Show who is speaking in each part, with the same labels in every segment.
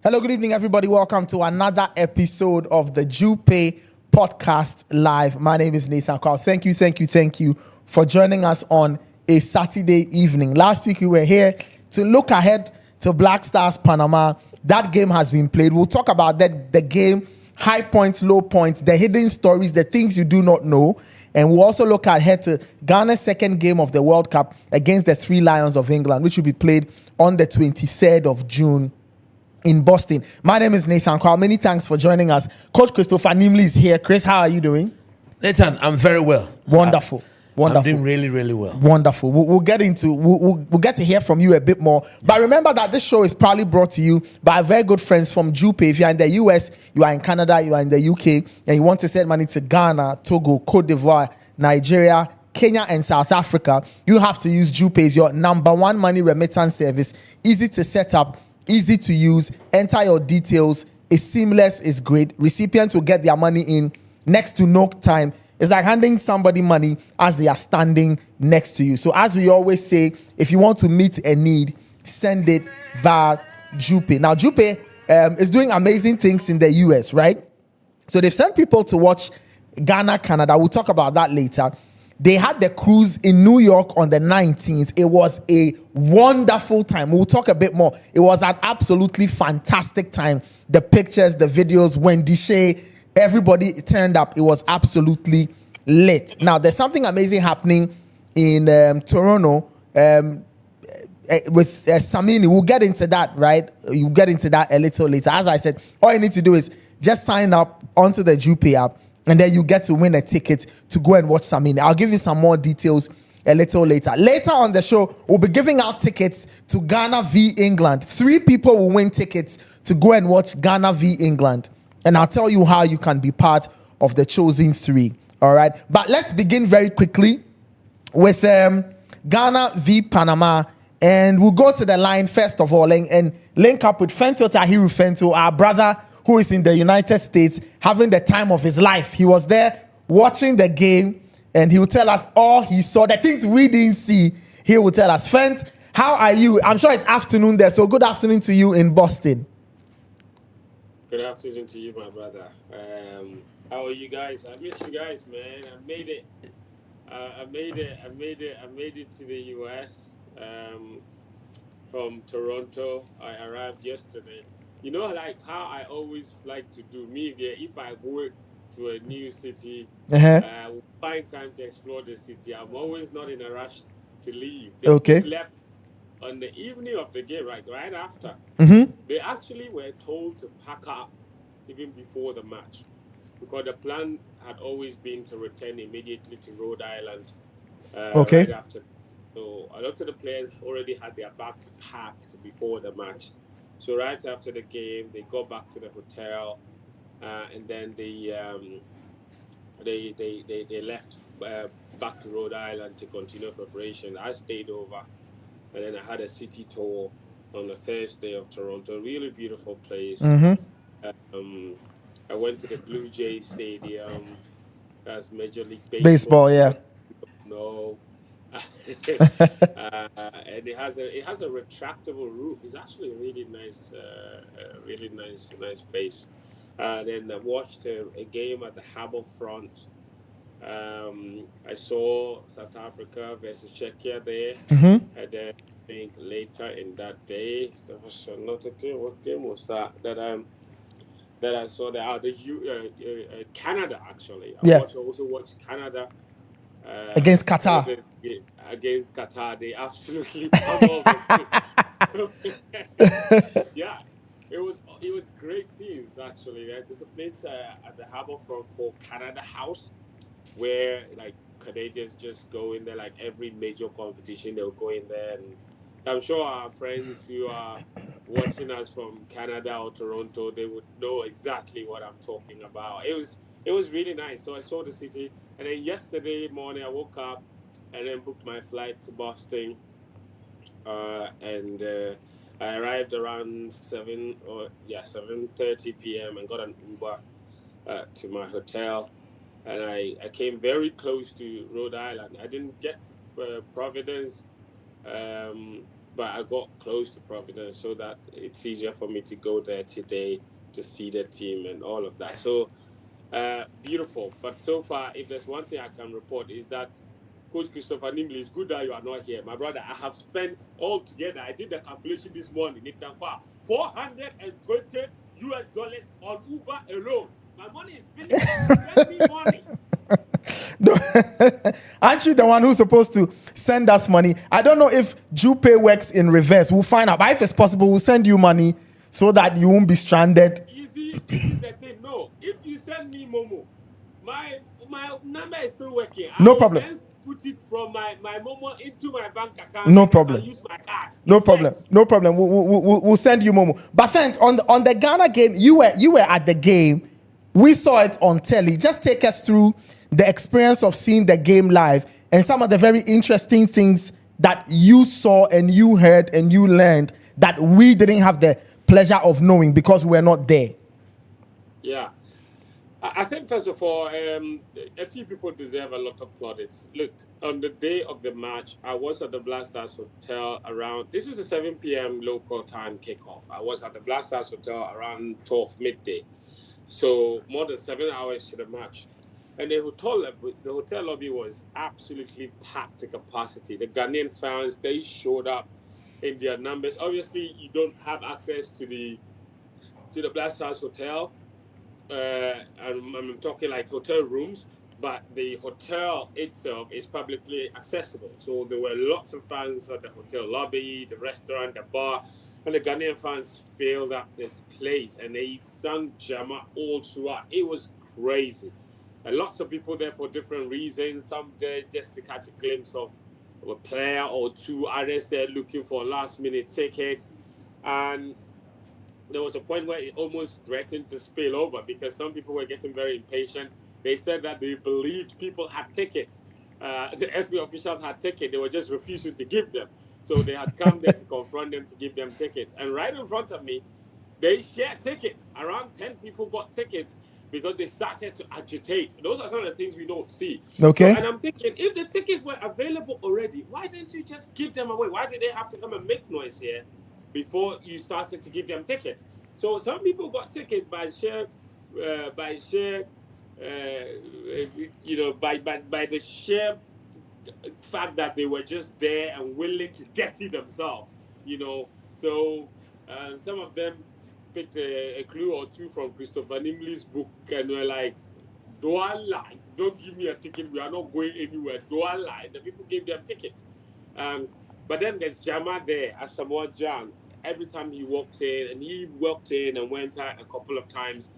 Speaker 1: Hello, good evening, everybody. Welcome to another episode of the Jupay Podcast Live. My name is Nathan Carl. Thank you for joining us on a Saturday evening. Last week, we were here to look ahead to Black Stars Panama. That game has been played. We'll talk about the game, high points, low points, the hidden stories, the things you do not know. And we'll also look ahead to Ghana's second game of the World Cup against the Three Lions of England, which will be played on the 23rd of June in Boston. My name is Nathan Kwao. Many thanks for joining us. Coach Christopher Nimley is here. Chris, how are you doing?
Speaker 2: Nathan, I'm very well.
Speaker 1: Wonderful.
Speaker 2: I'm doing really, really well.
Speaker 1: Wonderful. We'll get to hear from you a bit more. But remember that this show is proudly brought to you by very good friends from Jupay. If you're in the US, you are in Canada, you are in the UK, and you want to send money to Ghana, Togo, Cote d'Ivoire, Nigeria, Kenya, and South Africa, you have to use Jupay. It's your number one money remittance service. Easy to set up, easy to use. Enter your details. It's seamless. It's great. Recipients will get their money in next to no time. It's like handing somebody money as they are standing next to you. So as we always say, if you want to meet a need, send it via Jupay. Now, Jupay is doing amazing things in the US, right? So they've sent people to watch Ghana, Canada. We'll talk about that later. They had the cruise in New York on the 19th. It was a wonderful time. We'll talk a bit more. It was an absolutely fantastic time. The pictures, the videos, Wendy Shea, everybody turned up. It was absolutely lit. Now, there's something amazing happening in Toronto with Samini. We'll get into that, right? You'll get into that a little later. As I said, all you need to do is just sign up onto the Jupay app, and then you get to win a ticket to go and watch Samini. I'll give you some more details a little later. Later on the show, we'll be giving out tickets to Ghana v England. 3 people will win tickets to go and watch Ghana v England. And I'll tell you how you can be part of the chosen 3. All right. But let's begin very quickly with Ghana v Panama. And we'll go to the line first of all and link up with Fento Tahiru Fento, our brother who is in the United States, having the time of his life. He was there watching the game, and he will tell us all he saw, the things we didn't see. He will tell us. Fent, how are you? I'm sure it's afternoon there, so good afternoon to you in Boston.
Speaker 3: Good afternoon to you, my brother. How are you guys? I miss you guys, man. I made it. I made it to the US from Toronto. I arrived yesterday. You know, like how I always like to do media. If I go to a new city, find time to explore the city. I'm always not in a rush to leave. They just left on the evening of the game, right after. They actually were told to pack up even before the match, because the plan had always been to return immediately to Rhode Island right after. So a lot of the players already had their bags packed before the match. So right after the game, they go back to the hotel, and then they left back to Rhode Island to continue preparation. I stayed over, and then I had a city tour on the Thursday of Toronto. Really beautiful place. I went to the Blue Jays Stadium. That's Major League Baseball.
Speaker 1: Yeah.
Speaker 3: No. And it has a retractable roof. It's actually a really nice, nice place. Then I watched a game at the Harbour Front. I saw South Africa versus Czechia there, and then I think later in that day there was another game. What game was that? That I saw there. Canada actually. I also watched Canada.
Speaker 1: Against Qatar.
Speaker 3: Against Qatar, they absolutely pummeled them. Yeah, it was great scenes actually. There's a place at the Harbour Front called Canada House, where like Canadians just go in there. Like every major competition, they'll go in there, and I'm sure our friends who are watching us from Canada or Toronto, they would know exactly what I'm talking about. It was really nice. So I saw the city. And then yesterday morning, I woke up and then booked my flight to Boston. And I arrived around 7:30 p.m. and got an Uber to my hotel. And I came very close to Rhode Island. I didn't get to Providence but I got close to Providence so that it's easier for me to go there today to see the team and all of that. So beautiful. But so far, if there's one thing I can report is that Coach Christopher Nimley, it's good that you are not here. My brother, I have spent altogether, I did the calculation this morning, $420 on Uber alone. My money is finished. Send me money.
Speaker 1: No, aren't you the one who's supposed to send us money? I don't know if Jupay works in reverse. We'll find out. But if it's possible, we'll send you money so that you won't be stranded.
Speaker 3: Easy, this is the thing. No, if you send me Momo, my number is still working.
Speaker 1: No problem.
Speaker 3: Then put it from my Momo into my bank account.
Speaker 1: No problem.
Speaker 3: And use my card.
Speaker 1: No problem. No problem. We'll send you Momo. But friends, on the Ghana game, you were at the game. We saw it on telly. Just take us through the experience of seeing the game live and some of the very interesting things that you saw and you heard and you learned that we didn't have the pleasure of knowing because we're not there.
Speaker 3: Yeah. I think, first of all, a few people deserve a lot of plaudits. Look, on the day of the match, I was at the Black Stars Hotel around, this is a 7 p.m. local time kickoff. I was at the Black Stars Hotel around 12 midday. So more than 7 hours to the match. And the hotel lobby was absolutely packed to capacity. The Ghanaian fans, they showed up in their numbers. Obviously, you don't have access to the Black Stars Hotel. I'm talking like hotel rooms, but the hotel itself is publicly accessible. So there were lots of fans at the hotel lobby, the restaurant, the bar, and the Ghanaian fans filled up this place, and they sang Jama all throughout. It was crazy. And lots of people there for different reasons. Some there just to catch a glimpse of a player or two. Others there looking for last-minute tickets. And there was a point where it almost threatened to spill over because some people were getting very impatient. They said that they believed people had tickets. The FA officials had tickets. They were just refusing to give them. So they had come there to confront them to give them tickets. And right in front of me, they shared tickets. Around 10 people got tickets because they started to agitate. Those are some of the things we don't see.
Speaker 1: Okay.
Speaker 3: So, and I'm thinking, if the tickets were available already, why didn't you just give them away? Why did they have to come and make noise here before you started to give them tickets? So some people got tickets by the sheer fact that they were just there and willing to get it themselves, So some of them picked a clue or two from Christopher Nimley's book and were like, don't lie. Don't give me a ticket. We are not going anywhere. Don't lie. The people gave them tickets. But then there's Jama there, Asamoah Gyan. Every time he walked in, and he walked in and went out a couple of times,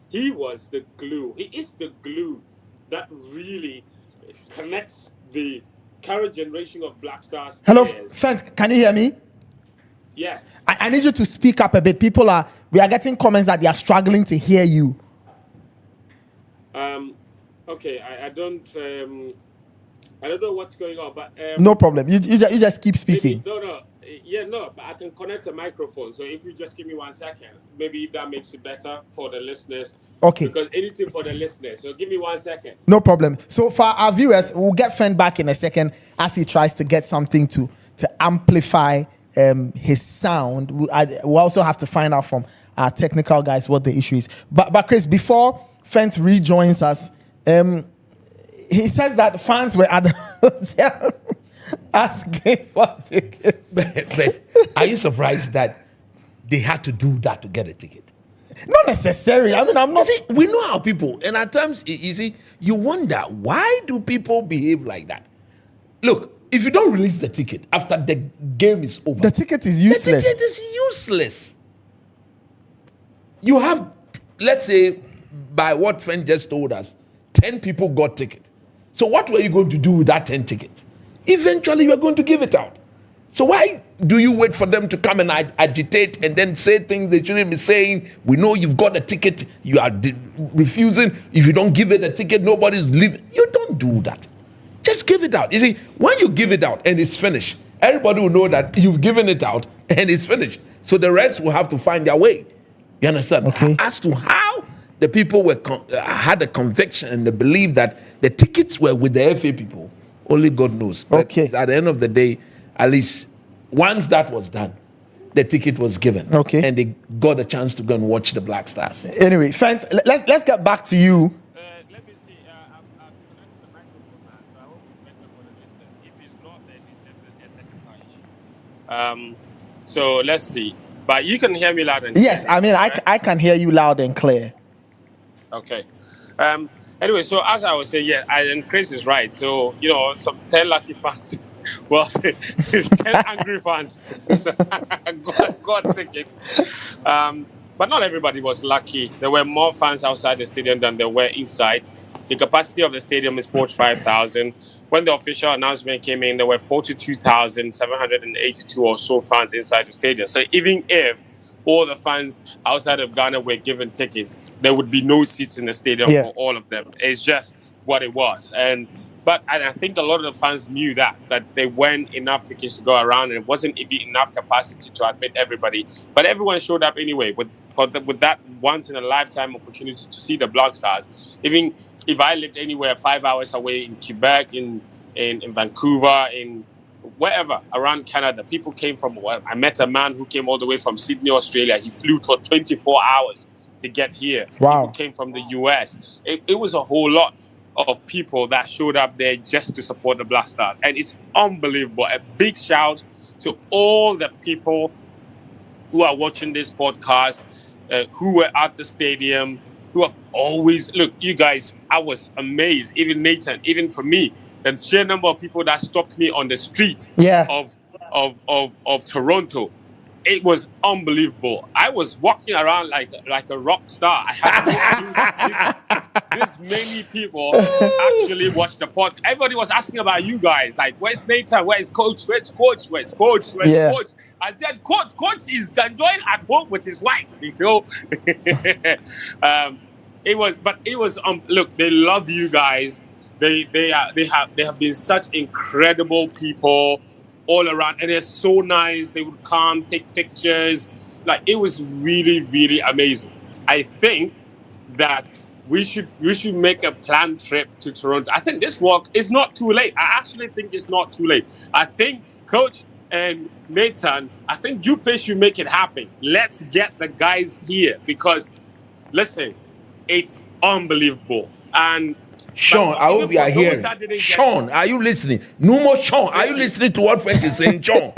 Speaker 3: he was the glue. He is the glue that really connects the current generation of Black Stars.
Speaker 1: Hello, friends, can you hear me?
Speaker 3: Yes.
Speaker 1: I need you to speak up a bit. We are getting comments that they are struggling to hear you.
Speaker 3: Okay, I don't know what's going on, but
Speaker 1: no problem. You just keep speaking.
Speaker 3: But I can connect a microphone. So if you just give me 1 second, maybe if that makes it better for the listeners.
Speaker 1: Okay.
Speaker 3: Because anything for the listeners. So give me 1 second.
Speaker 1: No problem. So for our viewers, we'll get Fen back in a second as he tries to get something to amplify his sound. We'll also have to find out from our technical guys what the issue is. But Chris, before Fen rejoins us, he says that fans were at the hotel asking for tickets.
Speaker 2: But are you surprised that they had to do that to get a ticket?
Speaker 1: Not necessarily. I mean, I'm not.
Speaker 2: You see, we know our people, and at times, you wonder, why do people behave like that? Look, if you don't release the ticket after the game is over,
Speaker 1: the ticket is useless.
Speaker 2: The ticket is useless. You have, let's say, by what friend just told us, 10 people got ticket. So what were you going to do with that 10 tickets? Eventually, you are going to give it out. So why do you wait for them to come and agitate and then say things they shouldn't be saying? We know you've got a ticket. You are refusing. If you don't give it a ticket, nobody's leaving. You don't do that. Just give it out. You see, when you give it out and it's finished, everybody will know that you've given it out and it's finished. So the rest will have to find their way. You understand?
Speaker 1: Okay.
Speaker 2: As to how the people had a conviction and the belief that the tickets were with the FA people, only God knows. But
Speaker 1: okay.
Speaker 2: At the end of the day, at least once that was done, the ticket was given.
Speaker 1: Okay.
Speaker 2: And they got a chance to go and watch the Black Stars.
Speaker 1: Anyway, Fent, let's get back to you.
Speaker 3: Let me see. I've connected the microphone now, so I hope it's better for the listeners. If it's not, then it's definitely a technical issue. So let's see. But you can hear me loud and clear.
Speaker 1: Yes, I mean, I can hear you loud and clear.
Speaker 3: Okay. Anyway, so as I was saying, and Chris is right. So, some 10 lucky fans, well, 10 angry fans got tickets. But not everybody was lucky. There were more fans outside the stadium than there were inside. The capacity of the stadium is 45,000. When the official announcement came in, there were 42,782 or so fans inside the stadium. So even if all the fans outside of Ghana were given tickets, there would be no seats in the stadium for all of them. It's just what it was. But I think a lot of the fans knew that there weren't enough tickets to go around, and it wasn't enough capacity to admit everybody. But everyone showed up anyway with that once in a lifetime opportunity to see the Black Stars. Even if I lived anywhere 5 hours away in Quebec, in Vancouver, in wherever around Canada, people came from. I met a man who came all the way from Sydney, Australia. He flew for 24 hours to get here.
Speaker 1: Wow.
Speaker 3: People came from the US. It was a whole lot of people that showed up there just to support the Black Stars. And it's unbelievable. A big shout to all the people who are watching this podcast, who were at the stadium, who have always... Look, you guys, I was amazed. Even Nathan, even for me, the sheer number of people that stopped me on the street of Toronto. It was unbelievable. I was walking around like a rock star. I had this many people actually watched the podcast. Everybody was asking about you guys. Like, where's Nathan? Where's Coach? Where's Coach? Where's Coach? Where's Coach? I said, Coach is enjoying at home with his wife. So it was. Look, they love you guys. They have been such incredible people all around, and they're so nice. They would come, take pictures. Like, it was really, really amazing. I think that we should make a planned trip to Toronto. I think this walk is not too late. I actually think it's not too late. I think Coach and Nathan, I think Jupay should make it happen. Let's get the guys here because, listen, it's unbelievable. And
Speaker 2: Sean, I hope you are hearing. Sean, are you listening? No more Sean. Are you listening to what Frank is saying, Sean?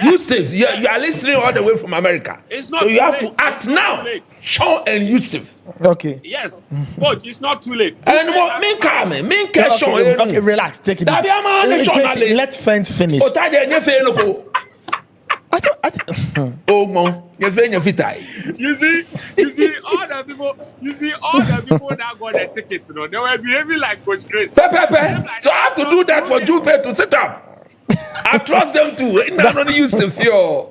Speaker 2: Yusuf, you are listening all the way from America.
Speaker 3: It's not
Speaker 2: so you
Speaker 3: too
Speaker 2: have
Speaker 3: late.
Speaker 2: to act now. Sean and Yusuf.
Speaker 1: Okay.
Speaker 3: Yes. Coach, it's not too late.
Speaker 2: And what?
Speaker 1: Okay, relax. Take it easy. Let Fent finish.
Speaker 2: Oh, man. You see all
Speaker 3: the people that got their tickets, they were behaving like Coach Chris.
Speaker 2: So I have to do that for Jupay to sit up. I trust them too. Not only use the fear.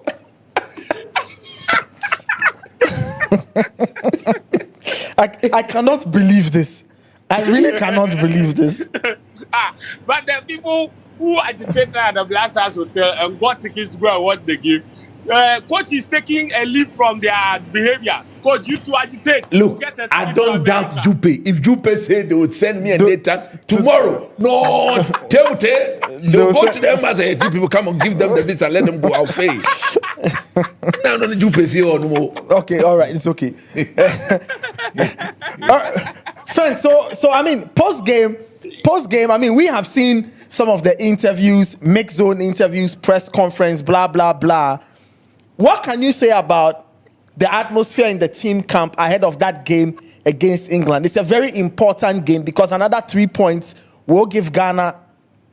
Speaker 1: I cannot believe this. I really cannot believe this.
Speaker 3: But the people who agitated at the Black Stars Hotel and got tickets to go and watch the game, Coach is taking a leave from their behavior. Coach, you to agitate.
Speaker 2: Look, I don't doubt Jupay. If Jupay said they would send me a data tomorrow, no, they'll go to them as a people come and give them the visa, let them go. I'll pay. Now, don't Jupay feel no more.
Speaker 1: Okay, all right, it's okay. Fent, so I mean, post game. I mean, we have seen some of the interviews, mixed zone interviews, press conference, blah blah blah. What can you say about the atmosphere in the team camp ahead of that game against England? It's a very important game because another 3 points will give Ghana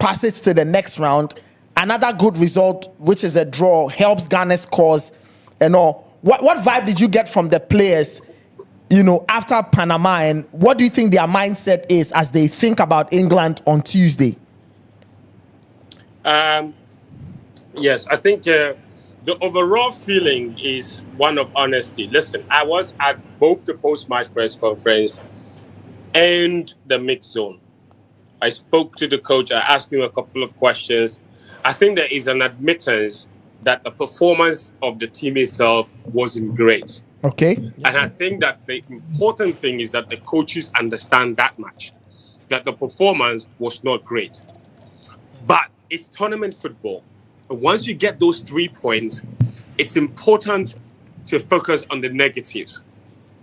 Speaker 1: passage to the next round. Another good result, which is a draw, helps Ghana's cause and all. What vibe did you get from the players, after Panama, and what do you think their mindset is as they think about England on Tuesday?
Speaker 3: Yes, I think the overall feeling is one of honesty. Listen, I was at both the post-match press conference and the mix zone. I spoke to the coach. I asked him a couple of questions. I think there is an admittance that the performance of the team itself wasn't great.
Speaker 1: Okay.
Speaker 3: And I think that the important thing is that the coaches understand that much, that the performance was not great. But it's tournament football. once you get those 3 points, it's important to focus on the negatives.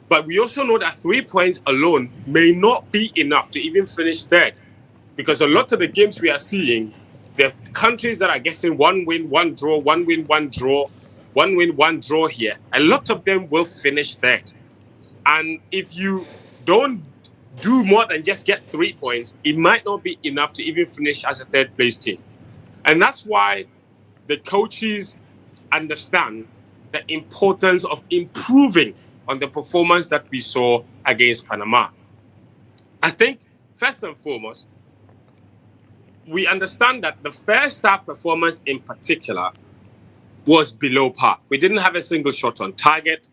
Speaker 3: But we also know that 3 points alone may not be enough to even finish third. Because a lot of the games we are seeing, the countries that are getting 1 win, 1 draw, 1 win, 1 draw, 1 win, 1 draw here, a lot of them will finish third. And if you don't do more than just get 3 points, it might not be enough to even finish as a third place team. And that's why the coaches understand the importance of improving on the performance that we saw against Panama. I think, first and foremost, we understand that the first half performance in particular was below par. We didn't have a single shot on target.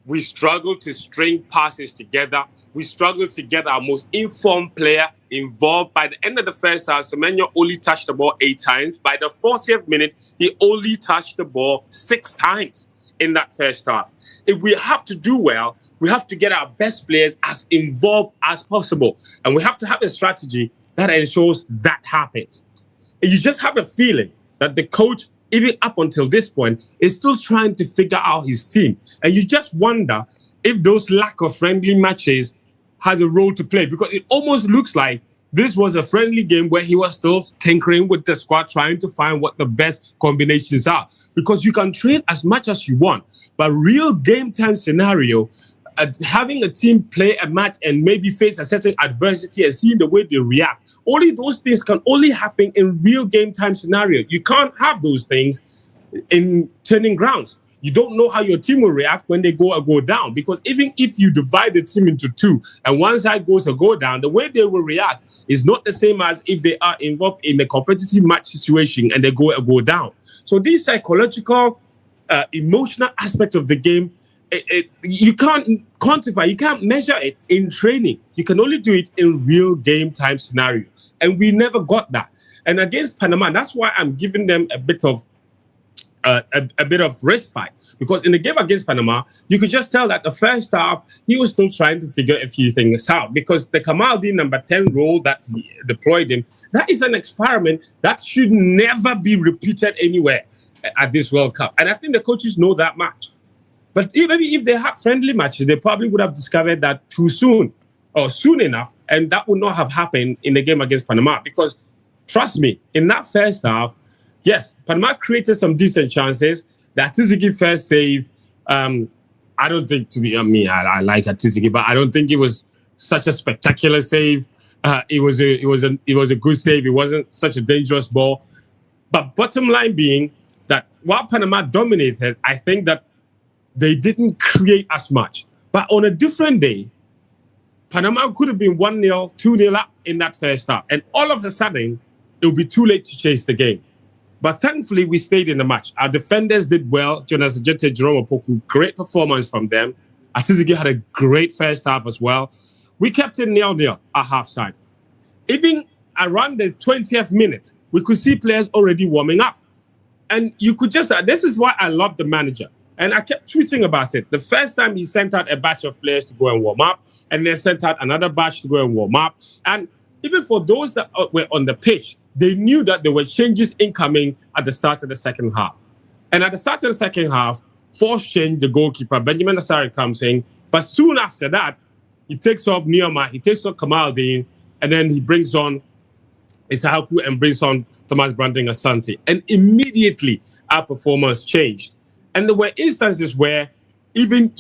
Speaker 3: We struggled to string passes together. We struggled to get our most informed player involved. By the end of the first half, Semenyo only touched the ball 8 times. By the 40th minute, he only touched the ball 6 times in that first half. If we have to do well, we have to get our best players as involved as possible. And we have to have a strategy that ensures that happens. And you just have a feeling that the coach, even up until this point, is still trying to figure out his team. And you just wonder if those lack of friendly matches has a role to play, because it almost looks like this was a friendly game where he was still tinkering with the squad, trying to find what the best combinations are. Because you can train as much as you want, but real game time scenario, having a team play a match and maybe face a certain adversity and seeing the way they react, only those things can only happen in real game time scenario. You can't have those things in training grounds. You don't know how your team will react when they go down, because even if you divide the team into 2 and one side goes a go down, the way they will react is not the same as if they are involved in a competitive match situation and they go down. So these psychological, emotional aspect of the game, you can't quantify, you can't measure it in training. You can only do it in real game time scenario. And we never got that. And against Panama, that's why I'm giving them a bit of respite, because in the game against Panama, you could just tell that the first half, he was still trying to figure a few things out, because the Kamaldeen number 10 role that he deployed him, that is an experiment that should never be repeated anywhere at this World Cup. And I think the coaches know that much. But maybe if they had friendly matches, they probably would have discovered that too soon or soon enough, and that would not have happened in the game against Panama, because trust me, in that first half, yes, Panama created some decent chances. The Atizigi first save, I don't think I like Atizigi, but I don't think it was such a spectacular save. It was a good save. It wasn't such a dangerous ball. But bottom line being that while Panama dominated, I think that they didn't create as much. But on a different day, Panama could have been 1-0, 2-0 up in that first half. And all of a sudden, it would be too late to chase the game. But thankfully, we stayed in the match. Our defenders did well. Jonas Ajete, Jerome Opoku, great performance from them. Atizigi had a great first half as well. We kept it 0-0 at halftime. Even around the 20th minute, we could see players already warming up. And you could just, this is why I love the manager. And I kept tweeting about it. The first time he sent out a batch of players to go and warm up, and then sent out another batch to go and warm up. And even for those that were on the pitch, they knew that there were changes incoming at the start of the second half. And at the start of the second half, forced change, the goalkeeper, Benjamin Asari, comes in. But soon after that, he takes off Nioma, he takes off Kamaldeen, and then he brings on Isahaku and brings on Thomas Branding Asante. And immediately, our performance changed. And there were instances where in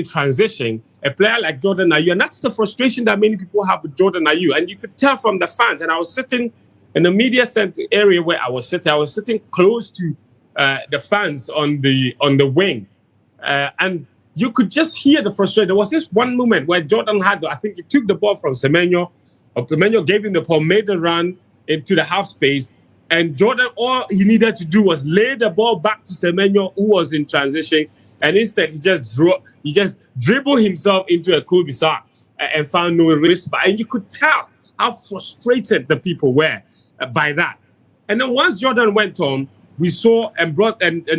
Speaker 3: transition, a player like Jordan Ayew, and that's the frustration that many people have with Jordan Ayew. And you could tell from the fans, and I was sitting in the media center area where I was sitting close to the fans on the wing. And you could just hear the frustration. There was this one moment where Jordan I think he took the ball from Semenyo. Semenyo gave him the ball, made the run into the half space. And Jordan, all he needed to do was lay the ball back to Semenyo, who was in transition. And instead, he just dribbled himself into a cul-de-sac and found no risk. And you could tell how frustrated the people were by that. And then once Jordan went on, we saw and brought what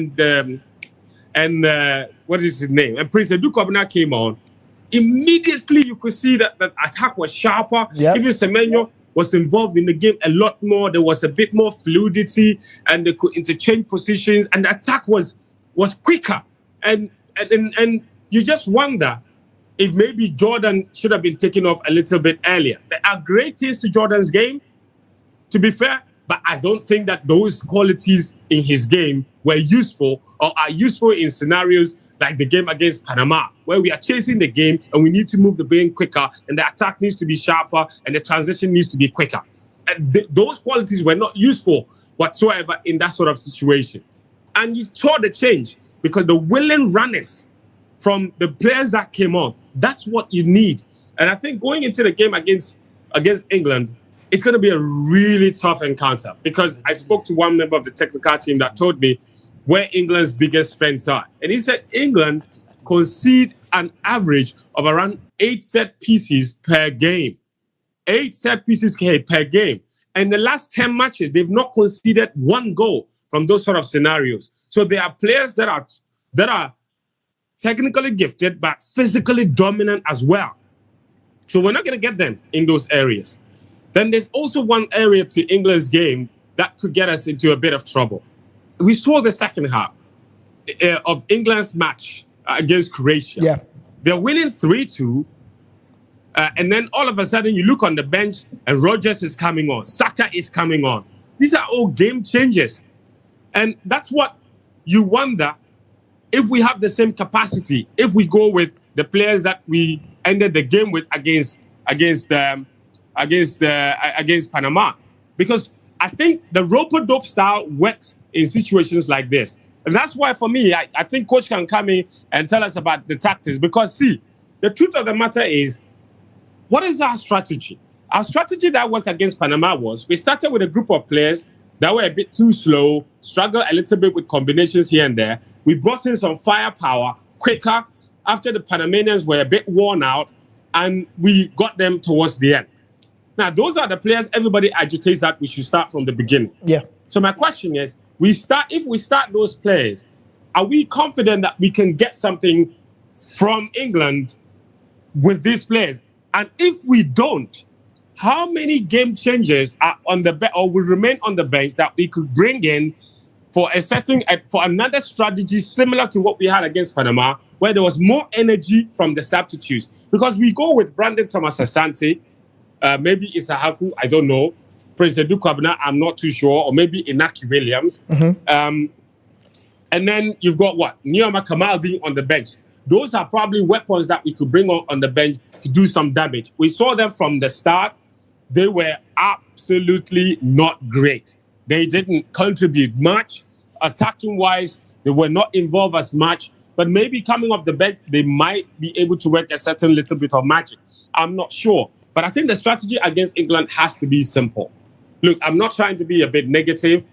Speaker 3: is his name? And Prince Edukobina came on. Immediately, you could see that the attack was sharper. Yep. Even Semenyo was involved in the game a lot more. There was a bit more fluidity, and they could interchange positions, and the attack was quicker. And you just wonder if maybe Jordan should have been taken off a little bit earlier. There are great things to Jordan's game, to be fair, but I don't think that those qualities in his game were useful or are useful in scenarios like the game against Panama, where we are chasing the game and we need to move the game quicker, and the attack needs to be sharper and the transition needs to be quicker. And those qualities were not useful whatsoever in that sort of situation. And you saw the change because the willing runners from the players that came on, that's what you need. And I think going into the game against England, it's going to be a really tough encounter, because I spoke to one member of the technical team that told me where England's biggest strengths are. And he said England concede an average of around 8 set pieces per game. 8 set pieces per game. And the last 10 matches, they've not conceded one goal from those sort of scenarios. So there are players that are technically gifted, but physically dominant as well. So we're not going to get them in those areas. Then there's also one area to England's game that could get us into a bit of trouble. We saw the second half of England's match against Croatia.
Speaker 1: Yeah.
Speaker 3: They're winning 3-2. And then all of a sudden you look on the bench and Rodgers is coming on. Saka is coming on. These are all game changers. And that's what you wonder if we have the same capacity, if we go with the players that we ended the game with against Panama. Because I think the rope-a-dope style works in situations like this. And that's why, for me, I think coach can come in and tell us about the tactics. Because, see, the truth of the matter is, what is our strategy? Our strategy that worked against Panama was we started with a group of players that were a bit too slow, struggled a little bit with combinations here and there. We brought in some firepower quicker after the Panamanians were a bit worn out, and we got them towards the end. Now, those are the players everybody agitates that we should start from the beginning.
Speaker 1: Yeah.
Speaker 3: So my question is, if we start those players, are we confident that we can get something from England with these players? And if we don't, how many game changers are on the bench or will remain on the bench that we could bring in for another strategy similar to what we had against Panama, where there was more energy from the substitutes? Because we go with Brandon Thomas Asante, maybe Isahaku, I don't know. President Dukwabna, I'm not too sure. Or maybe Inaki Williams. Mm-hmm. And then you've got Nioma Kamaldeen on the bench. Those are probably weapons that we could bring on the bench to do some damage. We saw them from the start. They were absolutely not great. They didn't contribute much. Attacking-wise, they were not involved as much. But maybe coming off the bench, they might be able to work a certain little bit of magic. I'm not sure. But I think the strategy against England has to be simple. Look, I'm not trying to be a bit negative,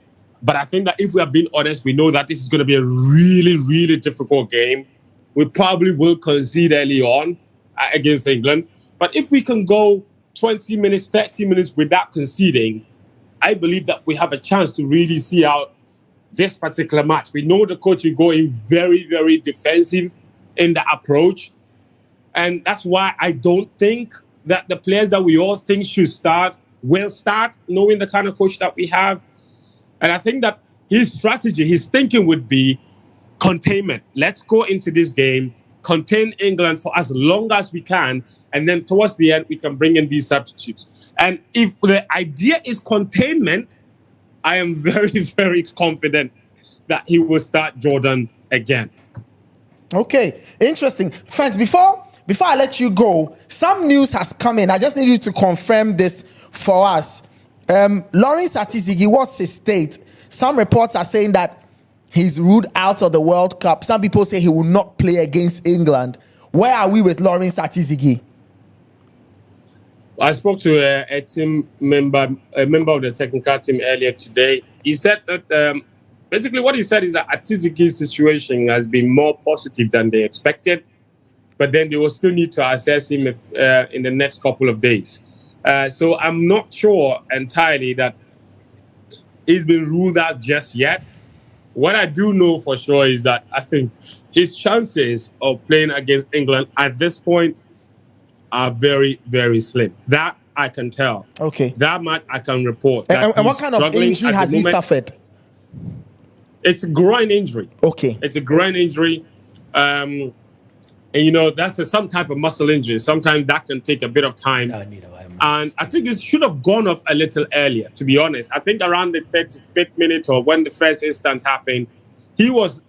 Speaker 3: but I think that if we are being honest, we know that this is going to be a really, really difficult game. We probably will concede early on against England. But if we can go 20 minutes, 30 minutes without conceding, I believe that we have a chance to really see out this particular match. We know the coach will go in very, very defensive in the approach. And that's why I don't think that the players that we all think should start will start, knowing the kind of coach that we have. And I think that his strategy, his thinking would be containment. Let's go into this game, contain England for as long as we can, and then towards the end, we can bring in these substitutes. And if the idea is containment, I am very, very confident that he will start Jordan again.
Speaker 1: Okay, interesting. Friends, before I let you go, some news has come in. I just need you to confirm this for us. Lawrence Atizigi, what's his state? Some reports are saying that he's ruled out of the World Cup. Some people say he will not play against England. Where are we with Lawrence Atizigi?
Speaker 3: I spoke to a team member, a member of the technical team earlier today. He said that basically what he said is that Atizigi's situation has been more positive than they expected, but then they will still need to assess him in the next couple of days. So I'm not sure entirely that he's been ruled out just yet. What I do know for sure is that I think his chances of playing against England at this point are very, very slim. That I can tell.
Speaker 1: Okay.
Speaker 3: That much I can report. That
Speaker 1: And what
Speaker 3: he's
Speaker 1: kind of
Speaker 3: struggling
Speaker 1: injury
Speaker 3: at
Speaker 1: has
Speaker 3: the
Speaker 1: he
Speaker 3: moment.
Speaker 1: suffered?
Speaker 3: It's a groin injury.
Speaker 1: Okay.
Speaker 3: It's a groin injury. And, you know, that's some type of muscle injury. Sometimes that can take a bit of time. And I think it should have gone off a little earlier, to be honest. I think around the 35th minute or when the first instance happened, he was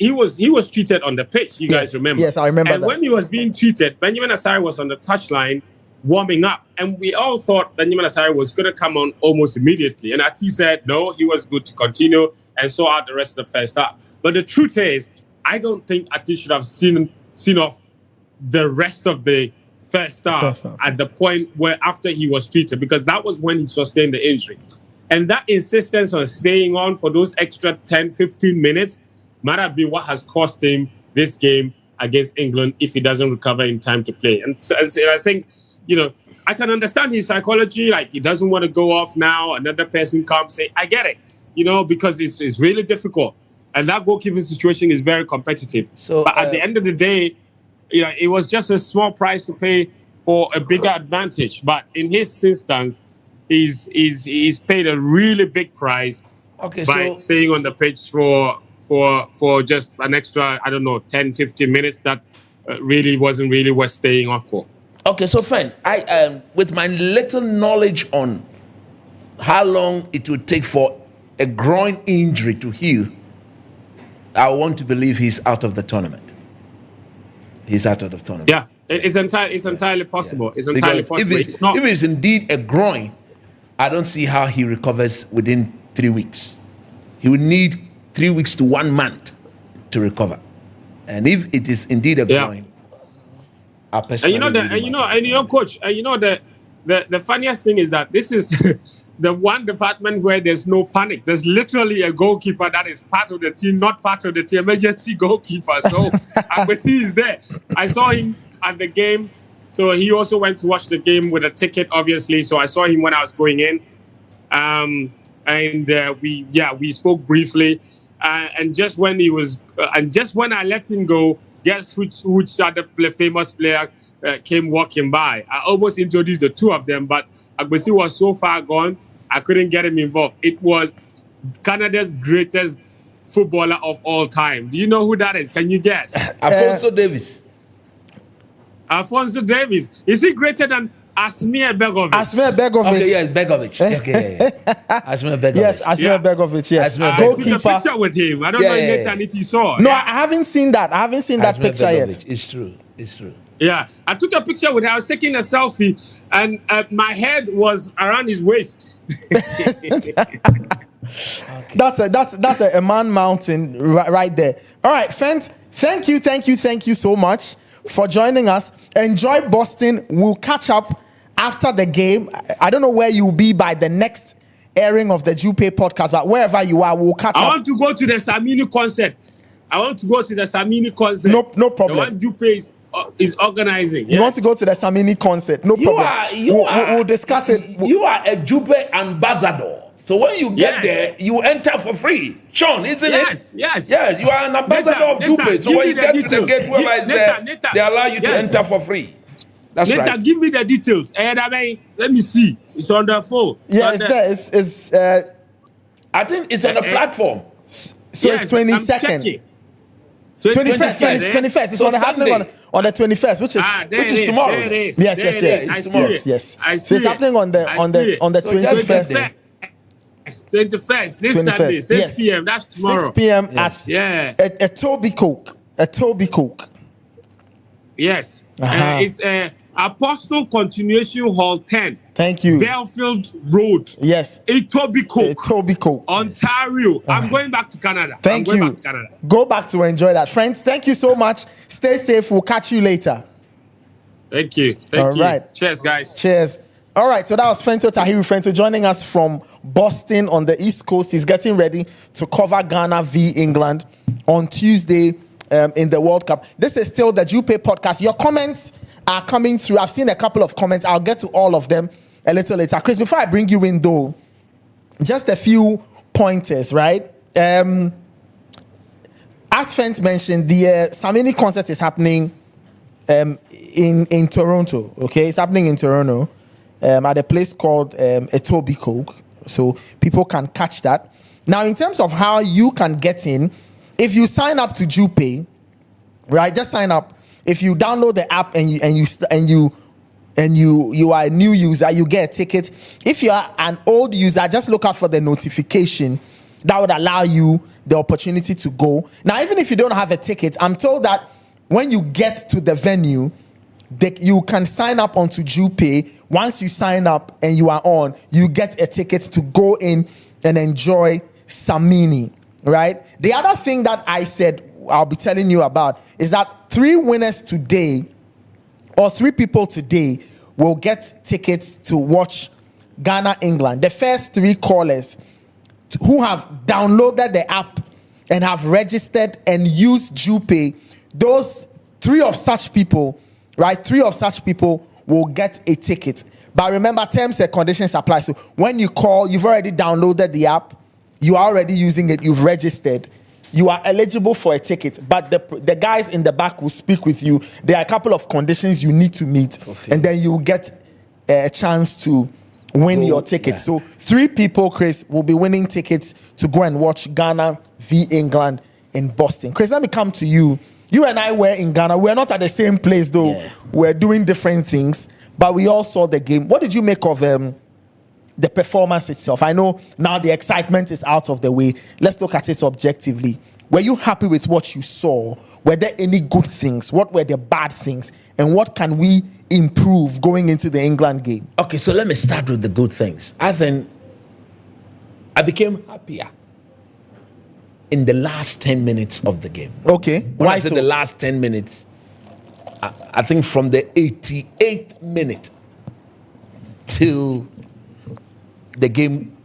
Speaker 3: treated on the pitch. You guys remember?
Speaker 1: Yes, I remember
Speaker 3: and
Speaker 1: that.
Speaker 3: when he was being treated, Benjamin Asare was on the touchline warming up. And we all thought Benjamin Asare was going to come on almost immediately. And Ati said, no, he was good to continue and saw out the rest of the first half. But the truth is, I don't think Ati should have seen off the rest of the first half at the point where after he was treated, because that was when he sustained the injury. And that insistence on staying on for those extra 10, 15 minutes might have been what has cost him this game against England if he doesn't recover in time to play. And so I think, you know, I can understand his psychology. Like, he doesn't want to go off now. Another person comes, say, I get it, you know, because it's really difficult. And that goalkeeping situation is very competitive.
Speaker 1: So,
Speaker 3: but at the end of the day, you know, it was just a small price to pay for a bigger advantage. But in his instance, he's paid a really big price by staying on the pitch for just an extra, I don't know, 10, 15 minutes that really wasn't really worth staying on for.
Speaker 2: Okay, so friend, I with my little knowledge on how long it would take for a groin injury to heal, I want to believe he's out of the tournament. He's out of the tournament.
Speaker 3: Yeah, it's entirely possible. Yeah. It's entirely possible.
Speaker 2: If it's indeed a groin, I don't see how he recovers within 3 weeks. He would need 3 weeks to 1 month to recover. And if it is indeed a groin,
Speaker 3: coach, the funniest thing is that this is the one department where there's no panic. There's literally a goalkeeper that is part of the team, not part of the team, emergency goalkeeper. So Agbesi is there. I saw him at the game. So he also went to watch the game with a ticket, obviously. So I saw him when I was going in. We spoke briefly. And just when when I let him go, guess which other famous player came walking by? I almost introduced the two of them, but Agbesi was so far gone, I couldn't get him involved. It was Canada's greatest footballer of all time. Do you know who that is? Can you guess?
Speaker 2: Alfonso Davies.
Speaker 3: Alfonso Davies. Is he greater than Asmir Begovic?
Speaker 1: Asmir Begovic.
Speaker 2: Okay, yes, Begovic. Okay. Asmir Begovic.
Speaker 1: Yes, Asmir Begovic, yes.
Speaker 3: I took a picture with him. I don't know, Nathan, if you saw.
Speaker 1: No, I haven't seen that. I haven't seen that picture
Speaker 2: Begovic.
Speaker 1: yet.
Speaker 2: It's true.
Speaker 3: Yeah, I took a picture with him. I was taking a selfie, and my head was around his waist.
Speaker 1: That's a man mountain right there. All right, friends, thank you so much for joining us. Enjoy Boston. We'll catch up after the game. I don't know where you'll be by the next airing of the Jupay podcast, but wherever you are, we'll catch up.
Speaker 3: I want to go to the Samini concert.
Speaker 1: No problem.
Speaker 3: The one Jupay is organizing.
Speaker 1: You want to go to the Samini concert? No problem. We'll discuss it.
Speaker 2: You are a Jupay ambassador. So when you get there, you enter for free. Sean, isn't it?
Speaker 3: Yes.
Speaker 2: Yeah, you are an ambassador of Jupay. So when you get to the gate, whoever is there, they allow you to enter for free. That's right.
Speaker 3: Give me the details. Let me see. It's on the phone.
Speaker 1: Yeah, it's there.
Speaker 3: I think it's on the platform.
Speaker 1: So it's 22nd. 21st. It's
Speaker 2: So
Speaker 1: happening on the 21st, which is
Speaker 2: tomorrow.
Speaker 1: Yes. So it's happening on the 21st.
Speaker 3: 21st, this Sunday, 6 p.m. That's tomorrow.
Speaker 1: 6 p.m. at a Toby Coke.
Speaker 3: Yes. It's Apostle Continuation Hall 10.
Speaker 1: Thank you.
Speaker 3: Belfield Road.
Speaker 1: Yes.
Speaker 3: Toby Coke. Ontario. I'm going back to Canada.
Speaker 1: Thank you. Go back to enjoy that. Friends, thank you so much. Stay safe. We'll catch you later.
Speaker 3: Thank you. All right. Cheers, guys.
Speaker 1: Cheers. All right, so that was Fento Tahiru joining us from Boston on the East Coast. He's getting ready to cover Ghana v England on Tuesday in the World Cup. This is still the Jupay podcast. Your comments are coming through. I've seen a couple of comments. I'll get to all of them a little later. Chris, before I bring you in though, just a few pointers, right? As Fent mentioned, the Samini concert is happening in Toronto, okay? It's happening in Toronto. at a place called E12. So people can catch that. Now, in terms of how you can get in, if you sign up to Jupay, right? Just sign up. If you download the app and you are a new user, you get a ticket. If you are an old user, just look out for the notification that would allow you the opportunity to go. Now, even if you don't have a ticket, I'm told that when you get to the venue, you can sign up onto Jupay. Once you sign up and you are on, you get a ticket to go in and enjoy Samini, right? The other thing that I said I'll be telling you about is that 3 winners today, or 3 people today, will get tickets to watch Ghana, England. The first 3 callers who have downloaded the app and have registered and used Jupay, those 3 of such people, right? 3 of such people will get a ticket. But remember, terms and conditions apply. So when you call, you've already downloaded the app, you are already using it, you've registered, you are eligible for a ticket. But the guys in the back will speak with you. There are a couple of conditions you need to meet, and then you will get a chance to win your ticket. Yeah. So 3 people, Chris, will be winning tickets to go and watch Ghana v England in Boston. Chris, let me come to you. You and I were in Ghana. We're not at the same place, though. Yeah. We're doing different things, but we all saw the game. What did you make of the performance itself? I know now the excitement is out of the way. Let's look at it objectively. Were you happy with what you saw? Were there any good things? What were the bad things? And what can we improve going into the England game?
Speaker 2: Okay, so let me start with the good things. I think I became happier in the last 10 minutes of the game.
Speaker 1: Okay.
Speaker 2: When I said the last 10 minutes, I think from the 88th minute till the game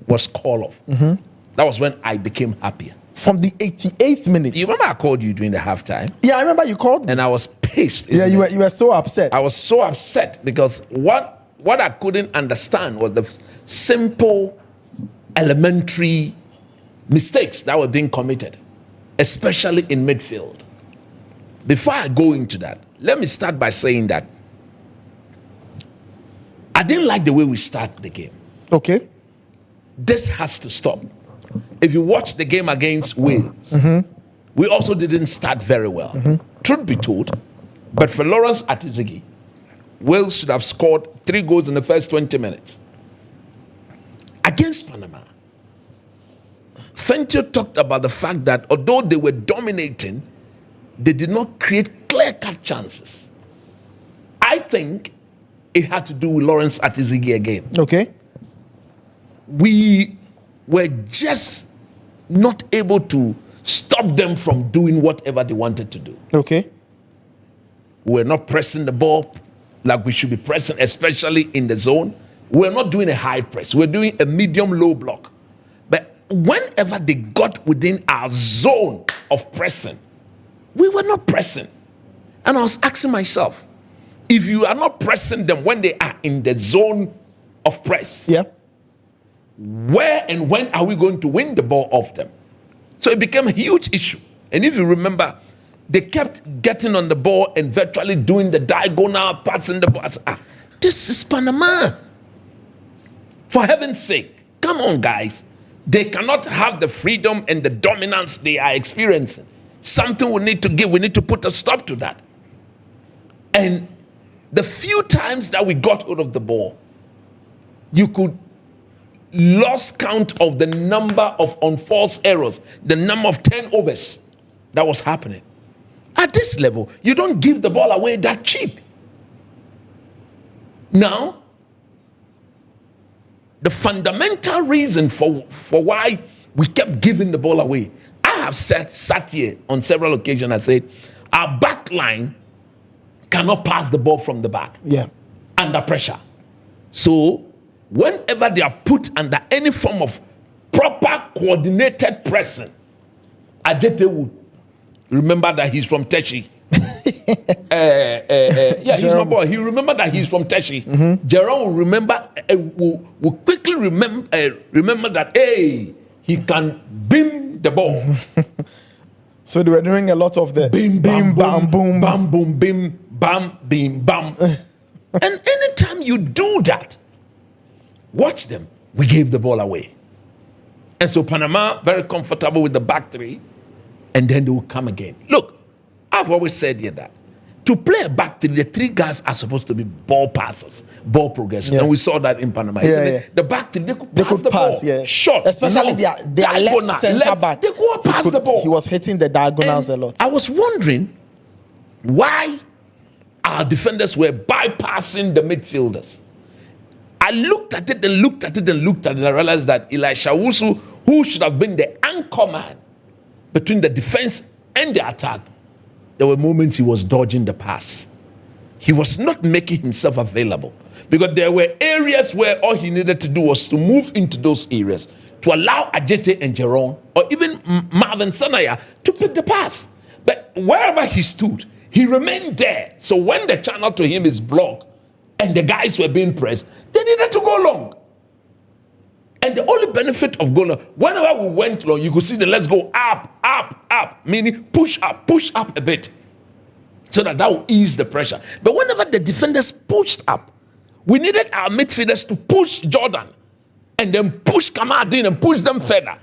Speaker 2: was called off. Mm-hmm. That was when I became happier.
Speaker 1: From the 88th minute?
Speaker 2: You remember I called you during the halftime?
Speaker 1: Yeah, I remember you called me.
Speaker 2: And I was pissed.
Speaker 1: Yeah, you were so upset.
Speaker 2: I was so upset because what I couldn't understand was the simple, elementary mistakes that were being committed, especially in midfield. Before I go into that, let me start by saying that I didn't like the way we started the game.
Speaker 1: Okay.
Speaker 2: This has to stop. If you watch the game against Wales, mm-hmm. we also didn't start very well. Mm-hmm. Truth be told, but for Lawrence Atizigi, Wales should have scored 3 goals in the first 20 minutes. Against Panama, Fentio talked about the fact that although they were dominating, they did not create clear-cut chances. I think it had to do with Lawrence Atizigi again.
Speaker 1: Okay.
Speaker 2: We were just not able to stop them from doing whatever they wanted to do.
Speaker 1: Okay.
Speaker 2: We're not pressing the ball like we should be pressing, especially in the zone. We're not doing a high press. We're doing a medium-low block. But whenever they got within our zone of pressing, we were not pressing. And I was asking myself, if you are not pressing them when they are in the zone of press,
Speaker 1: yeah,
Speaker 2: where and when are we going to win the ball off them? So it became a huge issue. And if you remember, they kept getting on the ball and virtually doing the diagonal, passing the ball. This is Panama. For heaven's sake, come on, guys. They cannot have the freedom and the dominance they are experiencing. Something we need to give. We need to put a stop to that. And the few times that we got out of the ball, you could lost count of the number of unforced errors, the number of turnovers that was happening. At this level, you don't give the ball away that cheap. Now, the fundamental reason for why we kept giving the ball away, I have sat here on several occasions and said, our back line cannot pass the ball from the back.
Speaker 1: Yeah.
Speaker 2: Under pressure. So, whenever they are put under any form of proper coordinated pressing, Ajete would remember that he's from Teshi. He's my boy. He remember that he's from Teshi. Mm-hmm. Jerome will remember, will quickly remember that, hey, he can beam the ball.
Speaker 1: So they were doing a lot of the
Speaker 2: bim, bam, boom, bam, boom, bim, bam, bim, bam. And anytime you do that, watch them. We gave the ball away. And so Panama, very comfortable with the back three, and then they will come again. Look, I've always said here that to play a back three, the three guys are supposed to be ball passers, ball progressors. And we saw that in Panama. The back three, they could pass the ball. Short.
Speaker 1: Especially their left center back.
Speaker 2: They could pass the ball.
Speaker 1: He was hitting the diagonals a lot.
Speaker 2: I was wondering why our defenders were bypassing the midfielders. I looked at it and looked at it and looked at it, and I realized that Elisha Owusu, who should have been the anchor man between the defense and the attack, there were moments he was dodging the pass. He was not making himself available because there were areas where all he needed to do was to move into those areas to allow Ajete and Jerome or even Marvin Sanaya to pick the pass. But wherever he stood, he remained there. So when the channel to him is blocked and the guys were being pressed, they needed to go long. And the only benefit of going long, whenever we went long, you could see the let's go up, up, up, meaning push up a bit, so that will ease the pressure. But whenever the defenders pushed up, we needed our midfielders to push Jordan and then push Kamadin and push them further.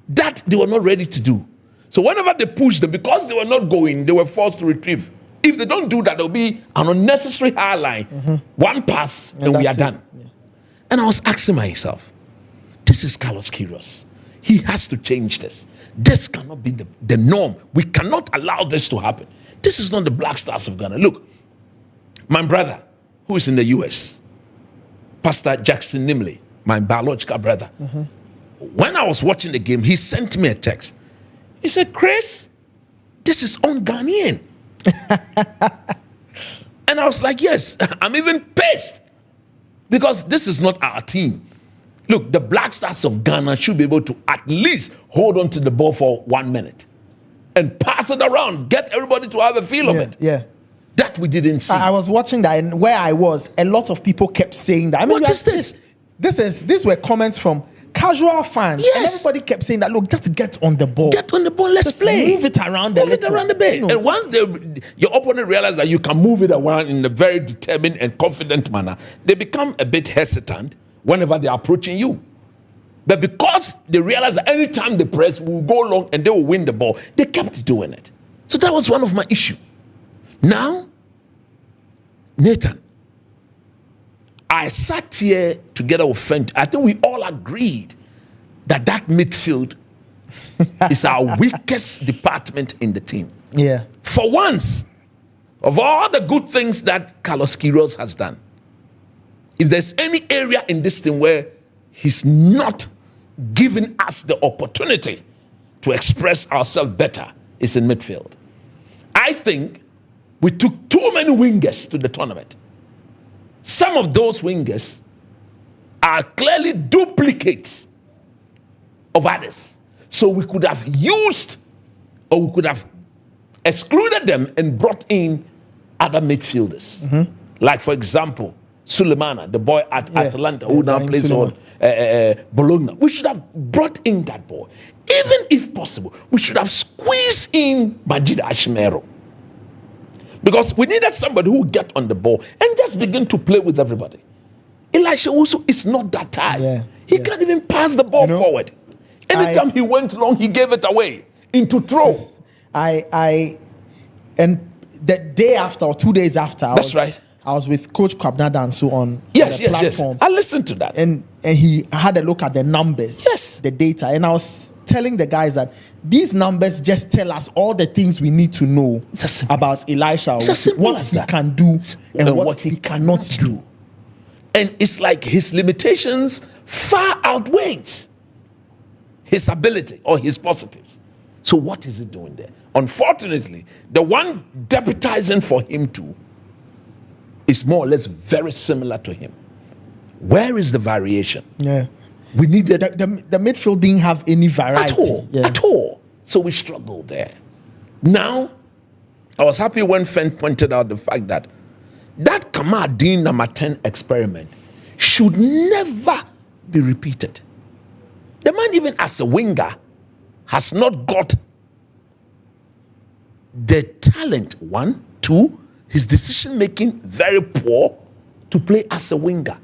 Speaker 2: That they were not ready to do. So whenever they pushed them, because they were not going, they were forced to retrieve. If they don't do that, there'll be an unnecessary high line. One pass and we are done. Yeah. And I was asking myself, this is Carlos Queiroz. He has to change this. This cannot be the norm. We cannot allow this to happen. This is not the Black Stars of Ghana. Look, my brother, who is in the US, Pastor Jackson Nimley, my biological brother, when I was watching the game, he sent me a text. He said, Chris, this is un-Ghanaian. And I was like, yes, I'm even pissed because this is not our team. Look, the Black Stars of Ghana should be able to at least hold on to the ball for 1 minute and pass it around, get everybody to have a feel of it.
Speaker 1: Yeah.
Speaker 2: That we didn't see.
Speaker 1: I was watching that, and where I was, a lot of people kept saying that. I mean,
Speaker 2: what is this?
Speaker 1: These were comments from casual fans.
Speaker 2: Yes.
Speaker 1: And everybody kept saying that, look, just get on the ball.
Speaker 2: Get on the ball, let's play.
Speaker 1: Move it around a little.
Speaker 2: Move it around a bit. And once your opponent realizes that you can move it around in a very determined and confident manner, they become a bit hesitant whenever they're approaching you. But because they realize that anytime they press, we'll go long and they will win the ball, they kept doing it. So that was one of my issues. Now, Nathan, I sat here together with Fent. I think we all agreed that midfield is our weakest department in the team.
Speaker 1: Yeah.
Speaker 2: For once, of all the good things that Carlos Queiroz has done, if there's any area in this team where he's not giving us the opportunity to express ourselves better, it's in midfield. I think we took too many wingers to the tournament. Some of those wingers are clearly duplicates of others. So we could have used or we could have excluded them and brought in other midfielders. Like, for example, Sulemana, the boy at Atalanta, who now plays on Bologna. We should have brought in that boy. Even if possible, we should have squeezed in Majid Ashmero. Because we needed somebody who would get on the ball and just begin to play with everybody. Elisha also is not that tired. He can't even pass the ball forward. Anytime he went long, he gave it away into throw.
Speaker 1: And the day after or 2 days after, I was with Coach Kwabena Danso on the platform.
Speaker 2: I listened to that.
Speaker 1: And he had a look at the numbers, the data. And I was telling the guys that these numbers just tell us all the things we need to know about Elisha, what he can do and what he cannot do.
Speaker 2: And it's like his limitations far outweighs his ability or his positives. So what is he doing there? Unfortunately, the one deputizing for him to is more or less very similar to him. Where is the variation? We needed
Speaker 1: the midfield didn't have any variety
Speaker 2: at all. So we struggled there. Now, I was happy when Fent pointed out the fact that Kamadin number 10 experiment should never be repeated. The man, even as a winger, has not got the talent. 1, 2, his decision making very poor. to play as a winger.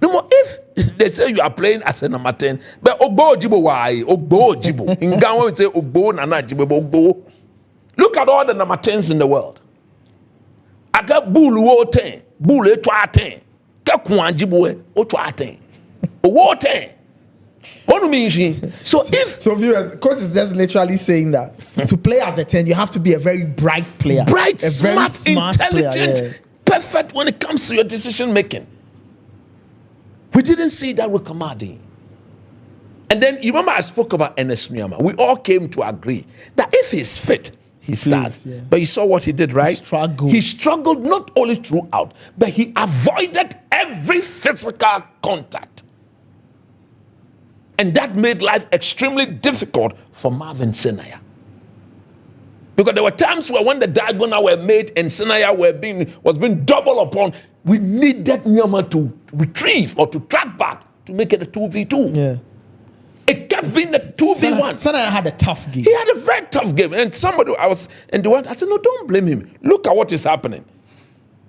Speaker 2: No more if they say you are playing as a number 10, but Ogbo Jibo why? Ogbo Jibo. In Ghana we say Ogbo Nana Jibo Ogbo. Look at all the number 10s in the world. I got Bulu 10, Bulu 10, Kakuan Jibo 10, O 10. What do you mean? So
Speaker 1: viewers, coach is just literally saying that to play as a 10, you have to be a very bright player,
Speaker 2: bright,
Speaker 1: a very
Speaker 2: smart, intelligent,
Speaker 1: player,
Speaker 2: perfect when it comes to your decision making. We didn't see that with Kamadi. And then you remember I spoke about Ernest Nuama. We all came to agree that if he's fit, he starts. Yeah. But you saw what he did, right? He struggled not only throughout, but he avoided every physical contact. And that made life extremely difficult for Marvin Senaya. Because there were times where when the diagonal were made and Senaya was being doubled upon, we needed Nyama to retrieve or to track back to make it a 2v2.
Speaker 1: Yeah.
Speaker 2: It kept being a 2v1.
Speaker 1: Senaya had a tough game.
Speaker 2: He had a very tough game. And I said, no, don't blame him. Look at what is happening.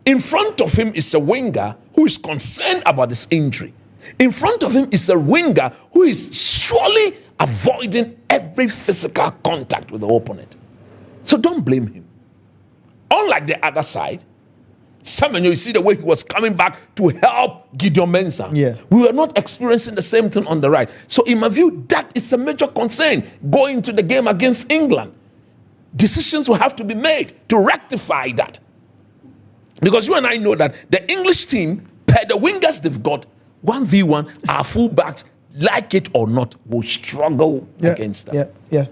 Speaker 2: In front of him is a winger who is concerned about his injury. In front of him is a winger who is surely avoiding every physical contact with the opponent. So don't blame him. Unlike the other side, Semenyo, you see the way he was coming back to help Gideon Mensah.
Speaker 1: Yeah.
Speaker 2: We were not experiencing the same thing on the right. So in my view, that is a major concern going into the game against England. Decisions will have to be made to rectify that. Because you and I know that the English team, per the wingers they've got, 1v1, our fullbacks, like it or not, will struggle against that.
Speaker 1: Yeah.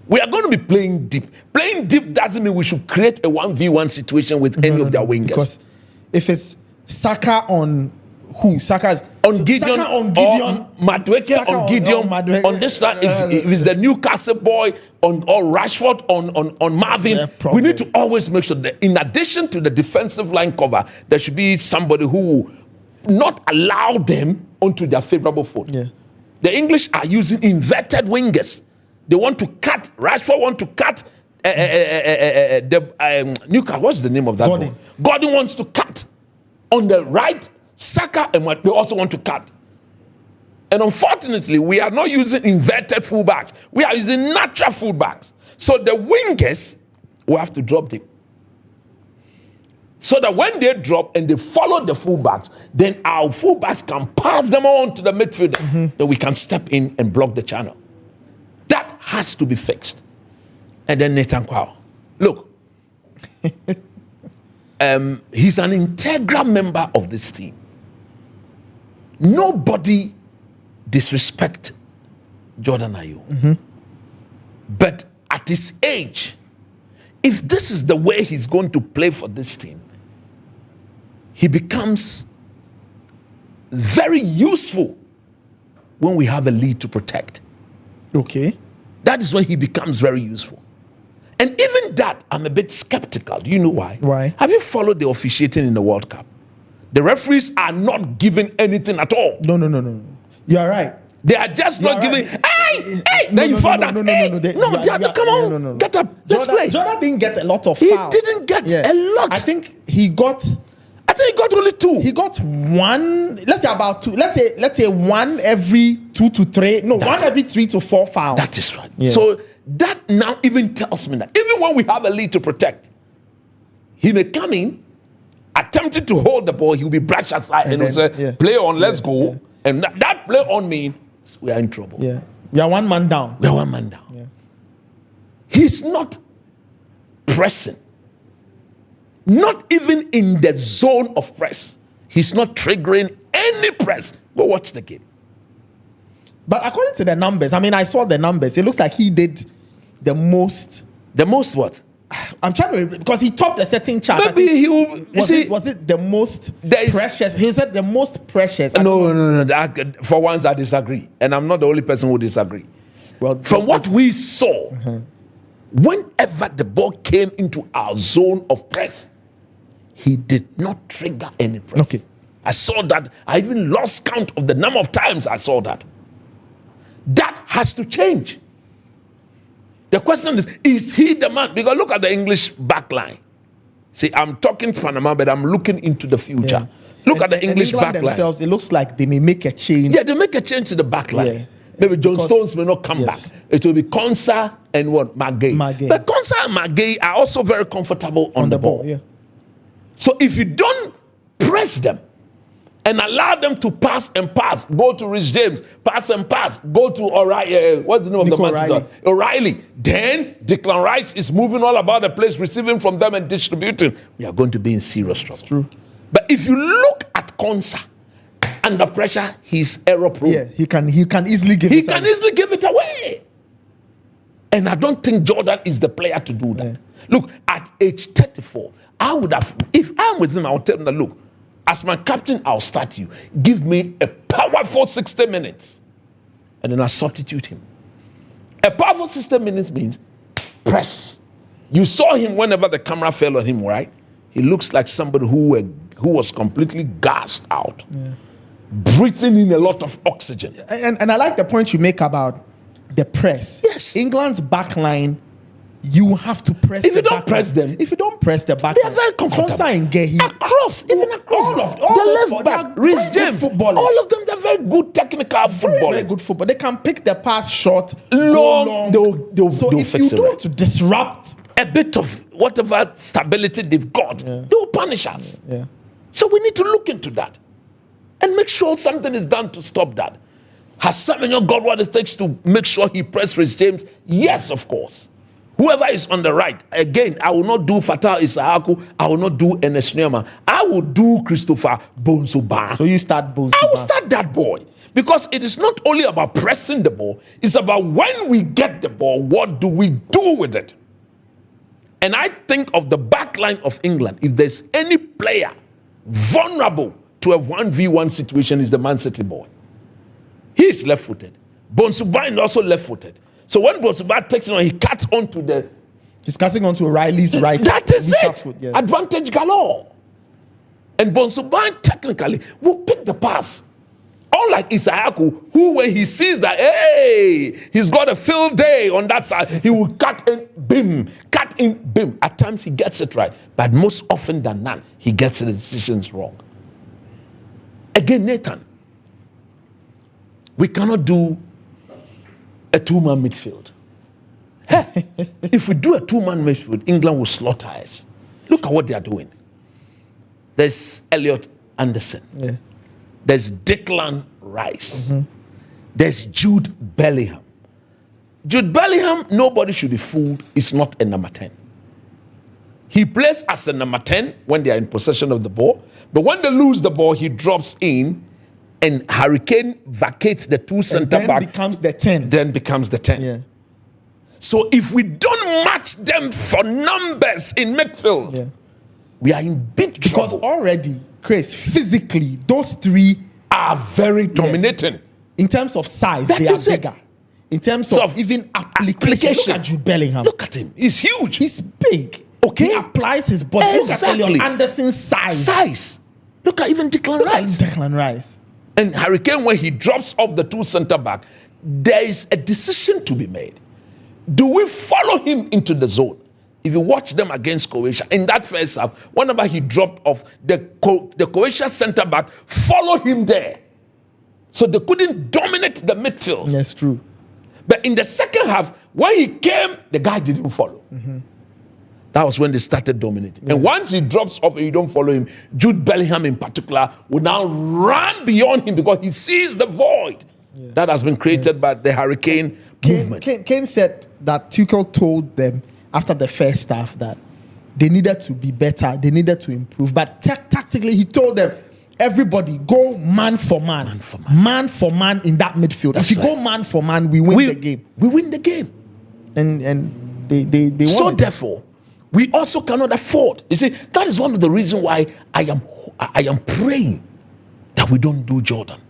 Speaker 2: We are going to be playing deep. Playing deep doesn't mean we should create a 1v1 situation with any of their wingers. Because
Speaker 1: if it's Saka on who? Saka's
Speaker 2: on Gideon, or Madueke on Gideon. On this one, if it's the Newcastle boy or Rashford on Marvin, we need to always make sure that in addition to the defensive line cover, there should be somebody who not allow them onto their favorable foot.
Speaker 1: Yeah.
Speaker 2: The English are using inverted wingers. They want to cut. Rashford want to cut Newcastle. What's the name of that one? Gordon wants to cut on the right. Saka and they also want to cut. And unfortunately, we are not using inverted fullbacks. We are using natural fullbacks. So the wingers will have to drop them. So that when they drop and they follow the fullbacks, then our fullbacks can pass them on to the midfielders. Then we can step in and block the channel. That has to be fixed. And then Nathan Kwao. Look, he's an integral member of this team. Nobody disrespect Jordan Ayew. But at his age, if this is the way he's going to play for this team, he becomes very useful when we have a lead to protect.
Speaker 1: Okay.
Speaker 2: That is when he becomes very useful. And even that, I'm a bit skeptical. Do you know why?
Speaker 1: Why?
Speaker 2: Have you followed the officiating in the World Cup? The referees are not giving anything at all.
Speaker 1: No. You are right.
Speaker 2: They are just not giving. Hey! Then you fall down. Come on. Get up. Let's play.
Speaker 1: Jordan didn't get a lot of fouls.
Speaker 2: He didn't get a lot.
Speaker 1: I think he got
Speaker 2: only 2.
Speaker 1: He got one. Let's say about 2. Let's say one every 2 to 3. No, one every 3 to 4 fouls.
Speaker 2: That is right. Yeah. So that now even tells me that even when we have a lead to protect, he may come in, attempting to hold the ball. He'll be brushed aside and he'll say, "Play on, let's go." Yeah. And that play on means we are in trouble.
Speaker 1: Yeah, we are one man down.
Speaker 2: Yeah. He's not pressing. Not even in the zone of press. He's not triggering any press. Go watch the game.
Speaker 1: But according to the numbers, I mean, I saw the numbers. It looks like he did the most.
Speaker 2: The most what?
Speaker 1: I'm trying to, because he topped a certain chart.
Speaker 2: Maybe he will.
Speaker 1: Was it the most precious? He said the most precious.
Speaker 2: No. For once, I disagree. And I'm not the only person who disagree. Well, from what we saw, whenever the ball came into our zone of press, he did not trigger any press.
Speaker 1: Okay.
Speaker 2: I saw that. I even lost count of the number of times I saw that. That has to change. The question is he the man? Because look at the English backline. See, I'm talking to Panama, but I'm looking into the future. Look at the English
Speaker 1: England
Speaker 2: backline.
Speaker 1: themselves, it looks like they may make a change.
Speaker 2: Yeah, they make a change to the backline.
Speaker 1: Yeah.
Speaker 2: Maybe John
Speaker 1: Because-
Speaker 2: Stones may not come
Speaker 1: yes.
Speaker 2: back. It will be Konsa and what? Magay.
Speaker 1: Magay.
Speaker 2: But Konsa and Magay are also very comfortable on the ball.
Speaker 1: Yeah.
Speaker 2: So if you don't press them and allow them to pass and pass, go to Rich James, pass and pass, go to O'Reilly, what's the name of the
Speaker 1: Nico
Speaker 2: man? O'Reilly. Then Declan Rice is moving all about the place, receiving from them and distributing. We are going to be in serious trouble.
Speaker 1: True.
Speaker 2: But if you look at Konsa, under pressure, he's error prone.
Speaker 1: Yeah, he can easily give
Speaker 2: He
Speaker 1: it
Speaker 2: can
Speaker 1: away.
Speaker 2: easily give it away. And I don't think Jordan is the player to do that.
Speaker 1: Yeah.
Speaker 2: Look, at age 34, I would have, if I'm with him, I would tell him that, look, as my captain, I'll start you. Give me a powerful 60 minutes. And then I substitute him. A powerful 60 minutes means press. You saw him whenever the camera fell on him, right? He looks like somebody who was completely gassed out. Yeah. Breathing in a lot of oxygen.
Speaker 1: And I like the point you make about the press.
Speaker 2: Yes.
Speaker 1: England's back line, you have to press
Speaker 2: If
Speaker 1: the
Speaker 2: you don't
Speaker 1: back
Speaker 2: press
Speaker 1: line.
Speaker 2: them,
Speaker 1: If you don't press the back
Speaker 2: they are
Speaker 1: line,
Speaker 2: very comfortable.
Speaker 1: Konsa and Gehi,
Speaker 2: Across, even across.
Speaker 1: all
Speaker 2: the
Speaker 1: those
Speaker 2: left
Speaker 1: they
Speaker 2: back,
Speaker 1: are
Speaker 2: Rhys
Speaker 1: very good
Speaker 2: James,
Speaker 1: footballers.
Speaker 2: all of them, they're very good technical footballers.
Speaker 1: very good football. They can pick the pass short,
Speaker 2: Long,
Speaker 1: go long.
Speaker 2: they'll
Speaker 1: So if
Speaker 2: fix
Speaker 1: you
Speaker 2: it
Speaker 1: don't disrupt,
Speaker 2: A bit of whatever stability they've got, they'll punish us.
Speaker 1: yeah.
Speaker 2: So we need to look into that and make sure something is done to stop that. Has Semenyo got what it takes to make sure he press Rhys James? Yes, of course. Whoever is on the right, again, I will not do Fatah Isaaku, I will not do Enes Nyama. I will do Christopher Bonsuba.
Speaker 1: So you start both.
Speaker 2: I will start that boy. Because it is not only about pressing the ball, it's about when we get the ball, what do we do with it? And I think of the back line of England, if there's any player vulnerable to a 1v1 situation, is the Man City boy. He's left-footed. Bonsuba is also left-footed. So when Bonsuba takes it on, he cuts onto the...
Speaker 1: He's cutting onto O'Reilly's right.
Speaker 2: That is
Speaker 1: weaker
Speaker 2: it.
Speaker 1: foot, yeah.
Speaker 2: Advantage galore. And Bonsuba technically will pick the pass. Unlike Isaaku, who when he sees that, hey, he's got a field day on that side, he will cut in, bim, cut in, bim. At times he gets it right, but most often than not, he gets the decisions wrong. Again, Nathan, we cannot do a two-man midfield. If we do a two-man midfield, England will slaughter us. Look at what they are doing. There's Elliot Anderson.
Speaker 1: Yeah.
Speaker 2: There's Declan Rice. There's Jude Bellingham. Jude Bellingham, nobody should be fooled, is not a number 10. He plays as a number 10 when they are in possession of the ball, but when they lose the ball, he drops in, and Hurricane vacates the two center
Speaker 1: Then
Speaker 2: back.
Speaker 1: becomes the 10.
Speaker 2: Then becomes the 10.
Speaker 1: Yeah.
Speaker 2: So if we don't match them for numbers in midfield,
Speaker 1: Yeah.
Speaker 2: we are in big
Speaker 1: Because
Speaker 2: trouble.
Speaker 1: already, Chris, physically, those three,
Speaker 2: Are very dominating.
Speaker 1: in terms of size,
Speaker 2: That
Speaker 1: they are
Speaker 2: is it.
Speaker 1: bigger. In terms
Speaker 2: So,
Speaker 1: of even application. Look at Jude Bellingham.
Speaker 2: Look at him. He's huge.
Speaker 1: He's big.
Speaker 2: Okay.
Speaker 1: He applies his body. Look at
Speaker 2: Exactly.
Speaker 1: Elliot Anderson's size.
Speaker 2: Size. Look at even Declan
Speaker 1: Look at
Speaker 2: Rice.
Speaker 1: Declan Rice.
Speaker 2: And Hurricane, when he drops off the two center back, there is a decision to be made. Do we follow him into the zone? If you watch them against Croatia, in that first half, whenever he dropped off, the Croatia center back followed him there. So they couldn't dominate the midfield.
Speaker 1: That's true.
Speaker 2: But in the second half, when he came, the guy didn't follow. That was when they started dominating. And once he drops off and you don't follow him, Jude Bellingham in particular will now run beyond him because he sees the void that has been created by the Hurricane movement.
Speaker 1: Kane said that Tuchel told them after the first half that they needed to be better, they needed to improve. But tactically, he told them, everybody go man for man.
Speaker 2: Man for man.
Speaker 1: Man for man in that midfield.
Speaker 2: That's
Speaker 1: if you go
Speaker 2: right.
Speaker 1: man for man, we win the game.
Speaker 2: We win the game.
Speaker 1: And they won.
Speaker 2: So
Speaker 1: it.
Speaker 2: therefore, we also cannot afford. You see, that is one of the reasons why I am praying that we don't do Jordan.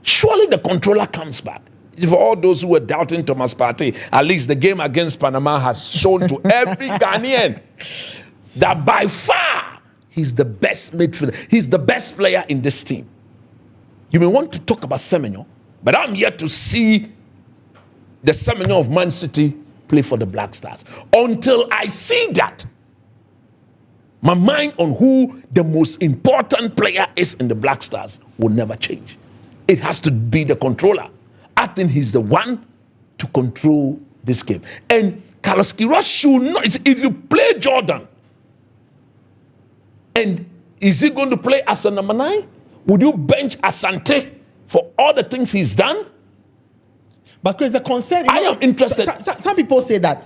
Speaker 2: Surely the controller comes back. For all those who were doubting Thomas Partey, at least the game against Panama has shown to every Ghanaian that by far he's the best midfielder. He's the best player in this team. You may want to talk about Semenyo, but I'm yet to see the Semenyo of Man City play for the Black Stars. Until I see that, My mind on who the most important player is in the Black Stars will never change. It has to be the controller. I think he's the one to control this game. And Carlos Queiroz should not. If you play Jordan, and is he going to play as a number 9? Would you bench Asante for all the things he's done?
Speaker 1: But Chris, the concern...
Speaker 2: I am interested.
Speaker 1: Some people say that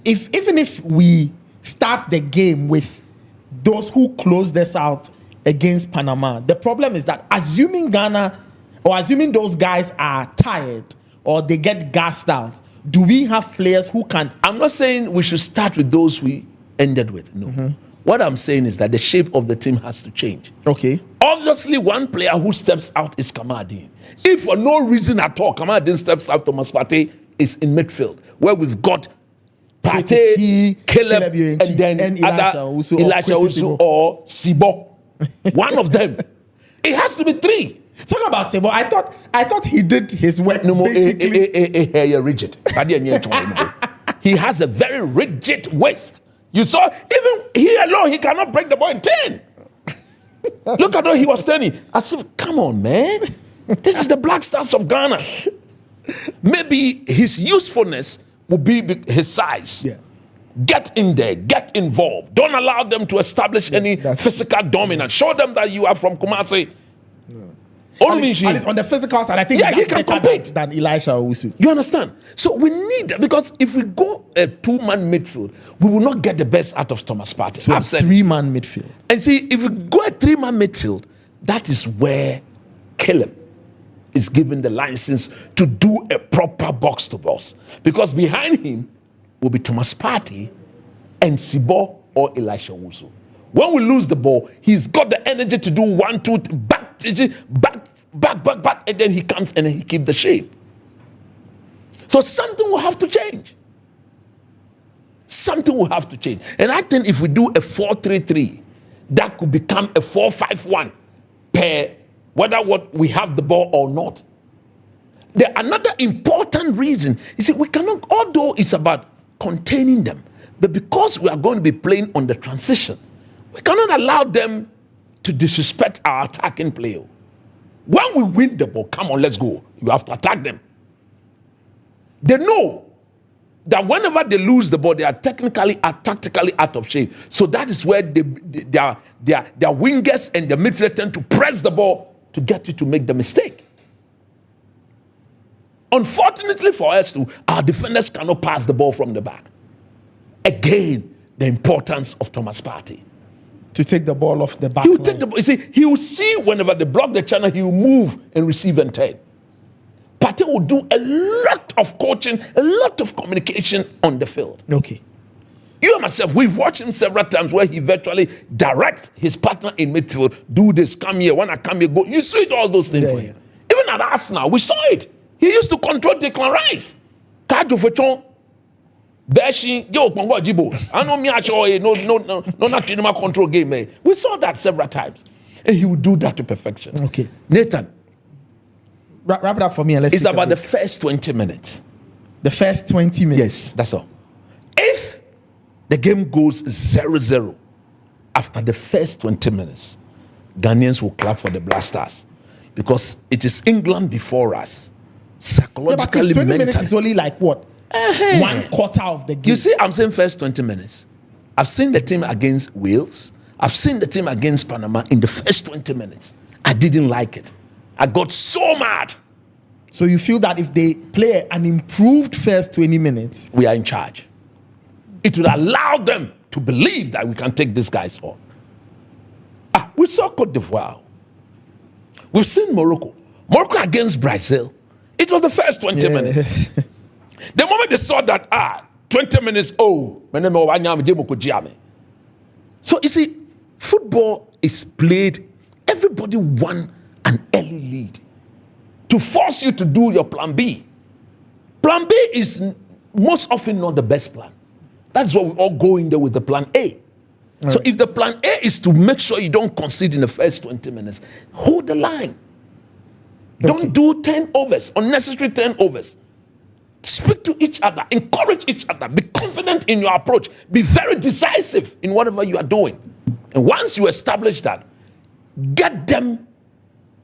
Speaker 1: even if we start the game with those who closed us out against Panama, the problem is that assuming Ghana or assuming those guys are tired or they get gassed out, do we have players who can...
Speaker 2: I'm not saying we should start with those we ended with. No. Mm-hmm. What I'm saying is that the shape of the team has to change.
Speaker 1: Okay.
Speaker 2: Obviously, one player who steps out is Kamaldeen. If for no reason at all, Kamaldeen steps out, Thomas Partey is in midfield, where we've got Partey, Caleb, and then Elisha Owusu or Sibo. One of them. It has to be 3.
Speaker 1: Talk about Sibo. I thought he did his work.
Speaker 2: No more rigid. He has a very rigid waist. You saw, even he alone, he cannot break the ball in 10. Look at how he was standing. I said, come on, man. This is the Black Stars of Ghana. Maybe his usefulness will be his size.
Speaker 1: Yeah.
Speaker 2: Get in there, get involved. Don't allow them to establish any physical dominance. Show them that you are from Kumasi.
Speaker 1: At least on the physical side, I think
Speaker 2: he can compete
Speaker 1: than Elisha Owusu.
Speaker 2: You understand? So we need that, because if we go a 2-man midfield, we will not get the best out of Thomas Partey.
Speaker 1: So a 3-man midfield.
Speaker 2: And see, if we go a 3-man midfield, that is where Caleb is given the license to do a proper box-to-box. Because behind him will be Thomas Partey and Sibo or Elisha Owusu. When we lose the ball, he's got the energy to do 1, 2, back, and then he comes and he keeps the shape. So something will have to change. Something will have to change. And I think if we do a 4-3-3, that could become a 4-5-1 per whether we have the ball or not. Another important reason, you see, we cannot, although it's about containing them, but because we are going to be playing on the transition, we cannot allow them to disrespect our attacking player. When we win the ball, come on, let's go. You have to attack them. They know that whenever they lose the ball, they are tactically out of shape. So that is where their wingers and the midfield tend to press the ball to get you to make the mistake. Unfortunately for us too, our defenders cannot pass the ball from the back. Again, the importance of Thomas Partey.
Speaker 1: To take the ball off the back.
Speaker 2: He will take the ball. You see, he will see whenever they block the channel, he will move and receive and turn. Partey will do a lot of coaching, a lot of communication on the field.
Speaker 1: Okay.
Speaker 2: You and myself, we've watched him several times where he virtually directs his partner in midfield, do this, come here, when I come here, go. You see it, all those things for him. Even at Arsenal, we saw it. He used to control Declan Rice. Kajo Fechon. Beshi, yo, Pongo Jibo. I know me, no, not control game. Eh. We saw that several times. And he would do that to perfection.
Speaker 1: Okay.
Speaker 2: Nathan.
Speaker 1: Wrap it up for me and let's
Speaker 2: It's about the first 20 minutes.
Speaker 1: The first 20 minutes?
Speaker 2: Yes, that's all. If the game goes 0-0 after the first 20 minutes, Ghanaians will clap for the Black Stars. Because it is England before us. Psychologically,
Speaker 1: but 20
Speaker 2: mentally.
Speaker 1: minutes is only like what? 1/4 of the game.
Speaker 2: You see, I'm saying first 20 minutes. I've seen the team against Wales. I've seen the team against Panama in the first 20 minutes. I didn't like it. I got so mad.
Speaker 1: So you feel that if they play an improved first 20 minutes,
Speaker 2: we are in charge. It will allow them to believe that we can take these guys on. We saw Cote d'Ivoire. We've seen Morocco. Morocco against Brazil. It was the first 20 minutes. The moment they saw that, 20 minutes, so you see, football is played, everybody won an early lead to force you to do your plan B. Plan B is most often not the best plan. That's why we all go in there with the plan A. Right. So if the plan A is to make sure you don't concede in the first 20 minutes, hold the line. Okay. Don't do turnovers, unnecessary turnovers. Speak to each other, encourage each other, be confident in your approach, be very decisive in whatever you are doing. And once you establish that, get them.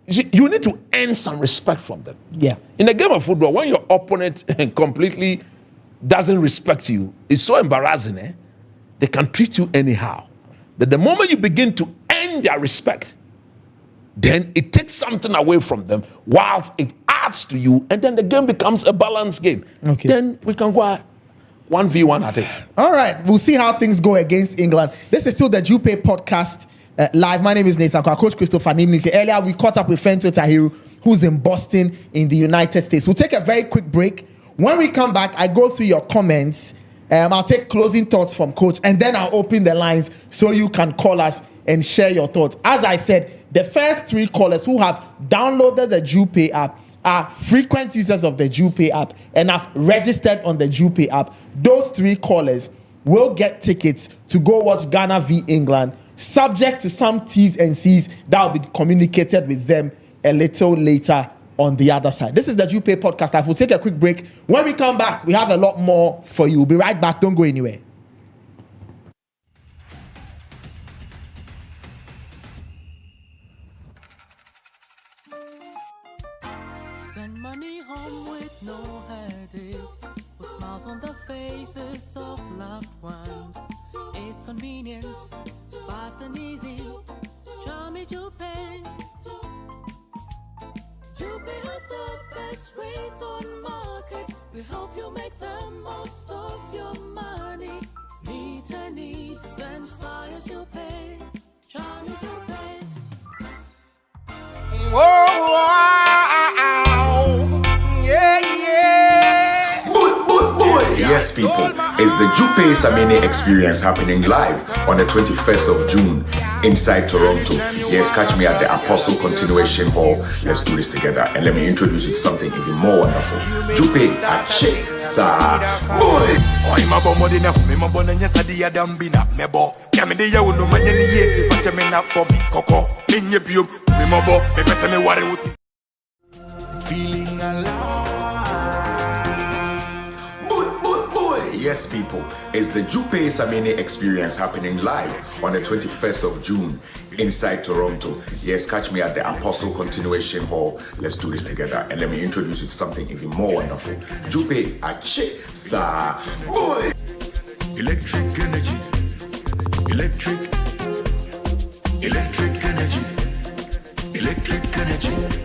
Speaker 2: You need to earn some respect from them.
Speaker 1: Yeah.
Speaker 2: In a game of football, when your opponent completely doesn't respect you, it's so embarrassing. They can treat you anyhow. But the moment you begin to earn their respect, then it takes something away from them whilst it adds to you, and then the game becomes a balanced game.
Speaker 1: Okay.
Speaker 2: Then we can go 1v1 at it.
Speaker 1: All right. We'll see how things go against England. This is still the Jupay Podcast live. My name is Nathan. Coach Christopher Nimlisi. Earlier, we caught up with Fento Tahiru, who's in Boston in the United States. We'll take a very quick break. When we come back, I go through your comments. I'll take closing thoughts from Coach, and then I'll open the lines so you can call us and share your thoughts. As I said, the first 3 callers who have downloaded the Jupay app are frequent users of the Jupay app and have registered on the Jupay app. Those 3 callers will get tickets to go watch Ghana v England, subject to some T's and C's that will be communicated with them a little later on the other side. This is the Jupay Podcast. We'll take a quick break. When we come back, we have a lot more for you. We'll be right back. Don't go anywhere.
Speaker 4: Send money home with no headaches, with smiles on the faces of loved ones. It's convenient, fast and easy. Show me Jupay. Jupay has the best rates on market. We hope you make the most of your money. Meet a need, send via Jupay. Show me Jupay.
Speaker 5: Yes, people, it's the Jupay Samini experience happening live on the 21st of June inside Toronto. Yes, catch me at the Apostle Continuation Hall. Let's do this together, and let me introduce you to something even more wonderful. Jupay Ache Sa Boy. Feeling alive. Yes, people, it's the Jupay Samini experience happening live on the 21st of June inside Toronto. Yes, catch me at the Apostle Continuation Hall. Let's do this together, and let me introduce you to something even more wonderful. Jupay Ache Sa Boy. Electric energy. Electric energy. Electric energy.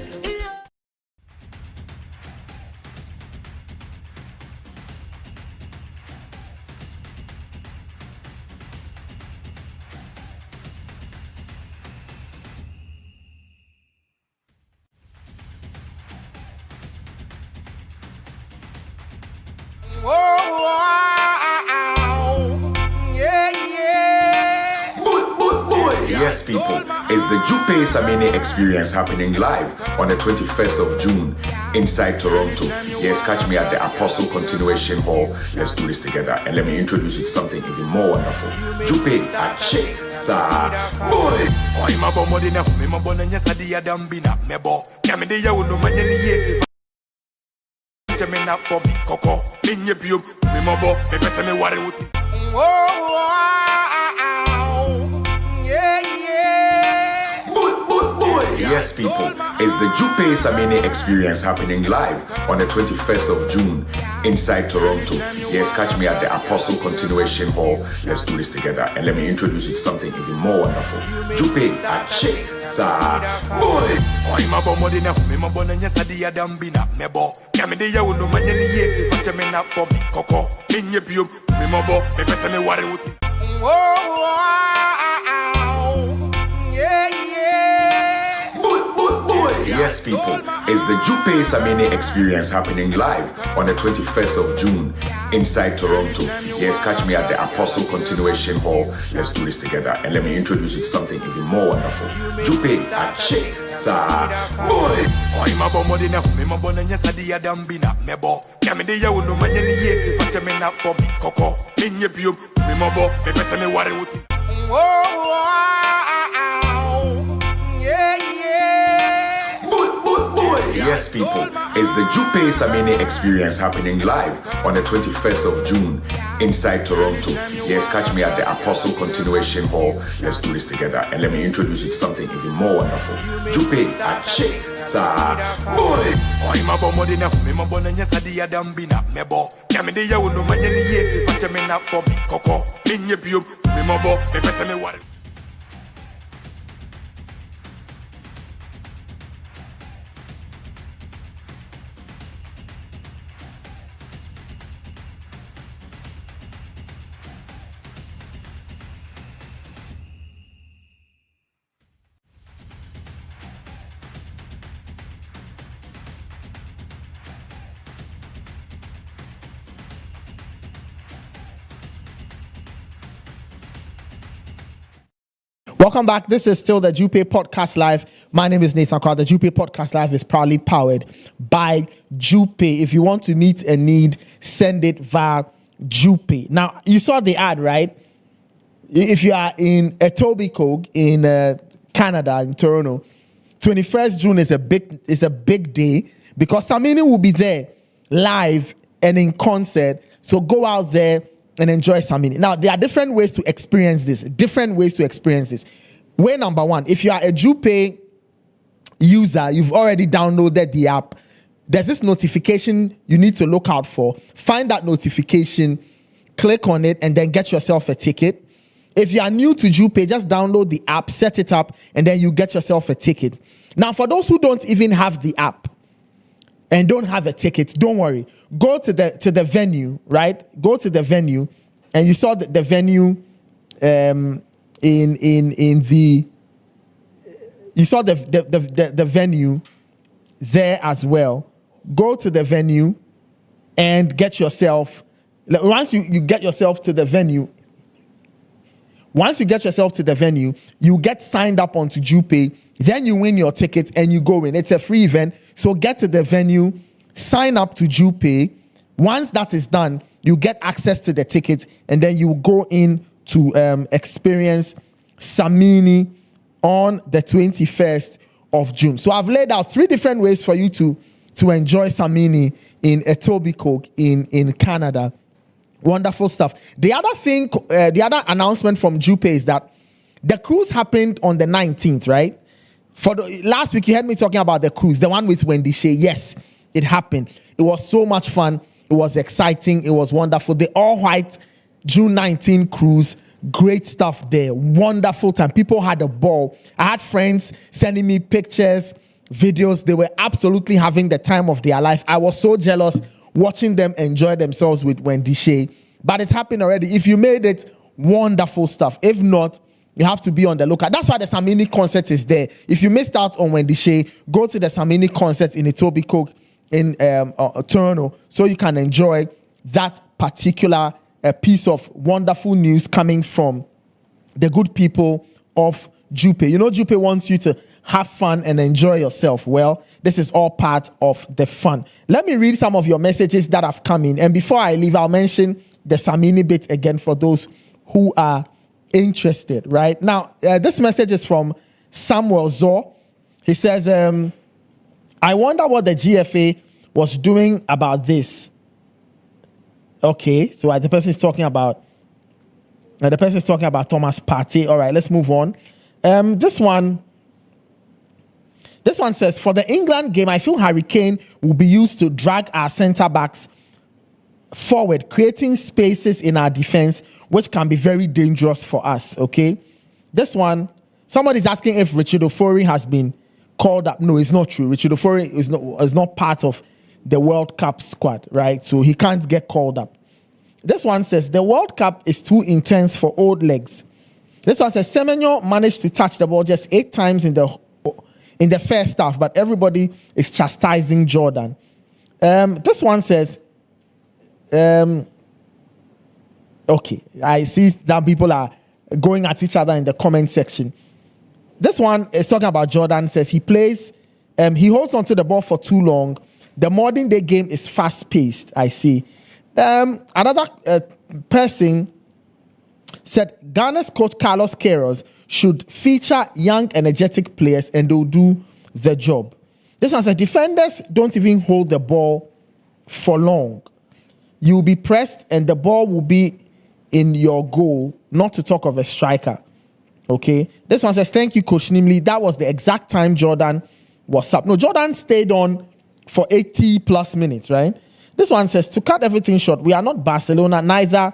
Speaker 5: Yes, people, it's the Jupay Samini experience happening live on the 21st of June inside Toronto. Yes, catch me at the Apostle Continuation Hall. Let's do this together, and let me introduce you to something even more wonderful. Jupay Ache Sa Boy. Yes, people, it's the Jupay Samini experience happening live on the 21st of June inside Toronto. Yes, catch me at the Apostle Continuation Hall. Let's do this together, and let me introduce you to something even more wonderful. Jupay Ache Sa Boy. Yes, people, it's the Jupay Samini experience happening live on the 21st of June inside Toronto. Yes, catch me at the Apostle Continuation Hall. Let's do this together, and let me introduce you to something even more wonderful. Jupay Ache Sa Boy. Yes, people, it's the Jupay Samini experience happening live on the 21st of June inside Toronto. Yes, catch me at the Apostle Continuation Hall. Let's do this together. And let me introduce you to something even more wonderful. Jupay Ache Sa Boy.
Speaker 1: Welcome back. This is still the Jupay Podcast Live. My name is Nathan Carr. The Jupay Podcast Live is proudly powered by Jupay. If you want to meet a need, send it via Jupay. Now, you saw the ad, right? If you are in Etobicoke in Canada, in Toronto, 21st June is a big day because Samini will be there live and in concert. So go out there and enjoy Samini. Now, there are different ways to experience this. Way number one, if you are a Jupay user, you've already downloaded the app. There's this notification you need to look out for. Find that notification, click on it, and then get yourself a ticket. If you are new to Jupay, just download the app, set it up, and then you get yourself a ticket. Now, for those who don't even have the app and don't have a ticket, don't worry. Go to the venue, right? Go to the venue, and you saw the venue you saw the venue there as well. Go to the venue and get yourself. Once you get yourself to the venue. Once you get yourself to the venue, you get signed up onto Jupay. Then you win your ticket and you go in. It's a free event. So get to the venue, sign up to Jupay. Once that is done, you get access to the ticket, and then you go in to experience Samini on the 21st of June. So I've laid out 3 different ways for you to enjoy Samini in Etobicoke in Canada. Wonderful stuff. The other announcement from Jupay is that the cruise happened on the 19th, right? Last week, you heard me talking about the cruise, the one with Wendy Shea. Yes, it happened. It was so much fun. It was exciting. It was wonderful. The all-white June 19 cruise, great stuff there. Wonderful time. People had a ball. I had friends sending me pictures, videos. They were absolutely having the time of their life. I was so jealous watching them enjoy themselves with Wendy Shea. But it's happened already. If you made it, wonderful stuff. If not, you have to be on the lookout. That's why the Samini concert is there. If you missed out on Wendy Shea, go to the Samini concert in Etobicoke in Toronto so you can enjoy that particular piece of wonderful news coming from the good people of Jupay. You know, Jupay wants you to have fun and enjoy yourself. Well, this is all part of the fun. Let me read some of your messages that have come in. And before I leave, I'll mention the Samini bit again for those who are interested, right? Now, this message is from Samuel Zor. He says, I wonder what the GFA was doing about this. Okay, so the person is talking about Thomas Partey. All right, let's move on. This one says, for the England game, I feel Harry Kane will be used to drag our centre backs forward, creating spaces in our defense, which can be very dangerous for us. Okay, this one, somebody's asking if Richard Ofori has been called up. No, it's not true. Richard Ofori is not part of the World Cup squad, right? So he can't get called up. This one says the World Cup is too intense for old legs. This one says Semenyo managed to touch the ball just 8 times in the first half, but everybody is chastising Jordan. This one says, okay, I see that people are going at each other in the comment section. This one is talking about Jordan, says he holds onto the ball for too long. The modern day game is fast paced, I see. Another person said Ghana's coach Carlos Queiroz should feature young, energetic players and they'll do the job. This one says defenders don't even hold the ball for long. You'll be pressed and the ball will be in your goal, not to talk of a striker. Okay. This one says, thank you, Coach Nimley. That was the exact time Jordan was up. No, Jordan stayed on for 80 plus minutes, right? This one says, to cut everything short, we are not Barcelona, neither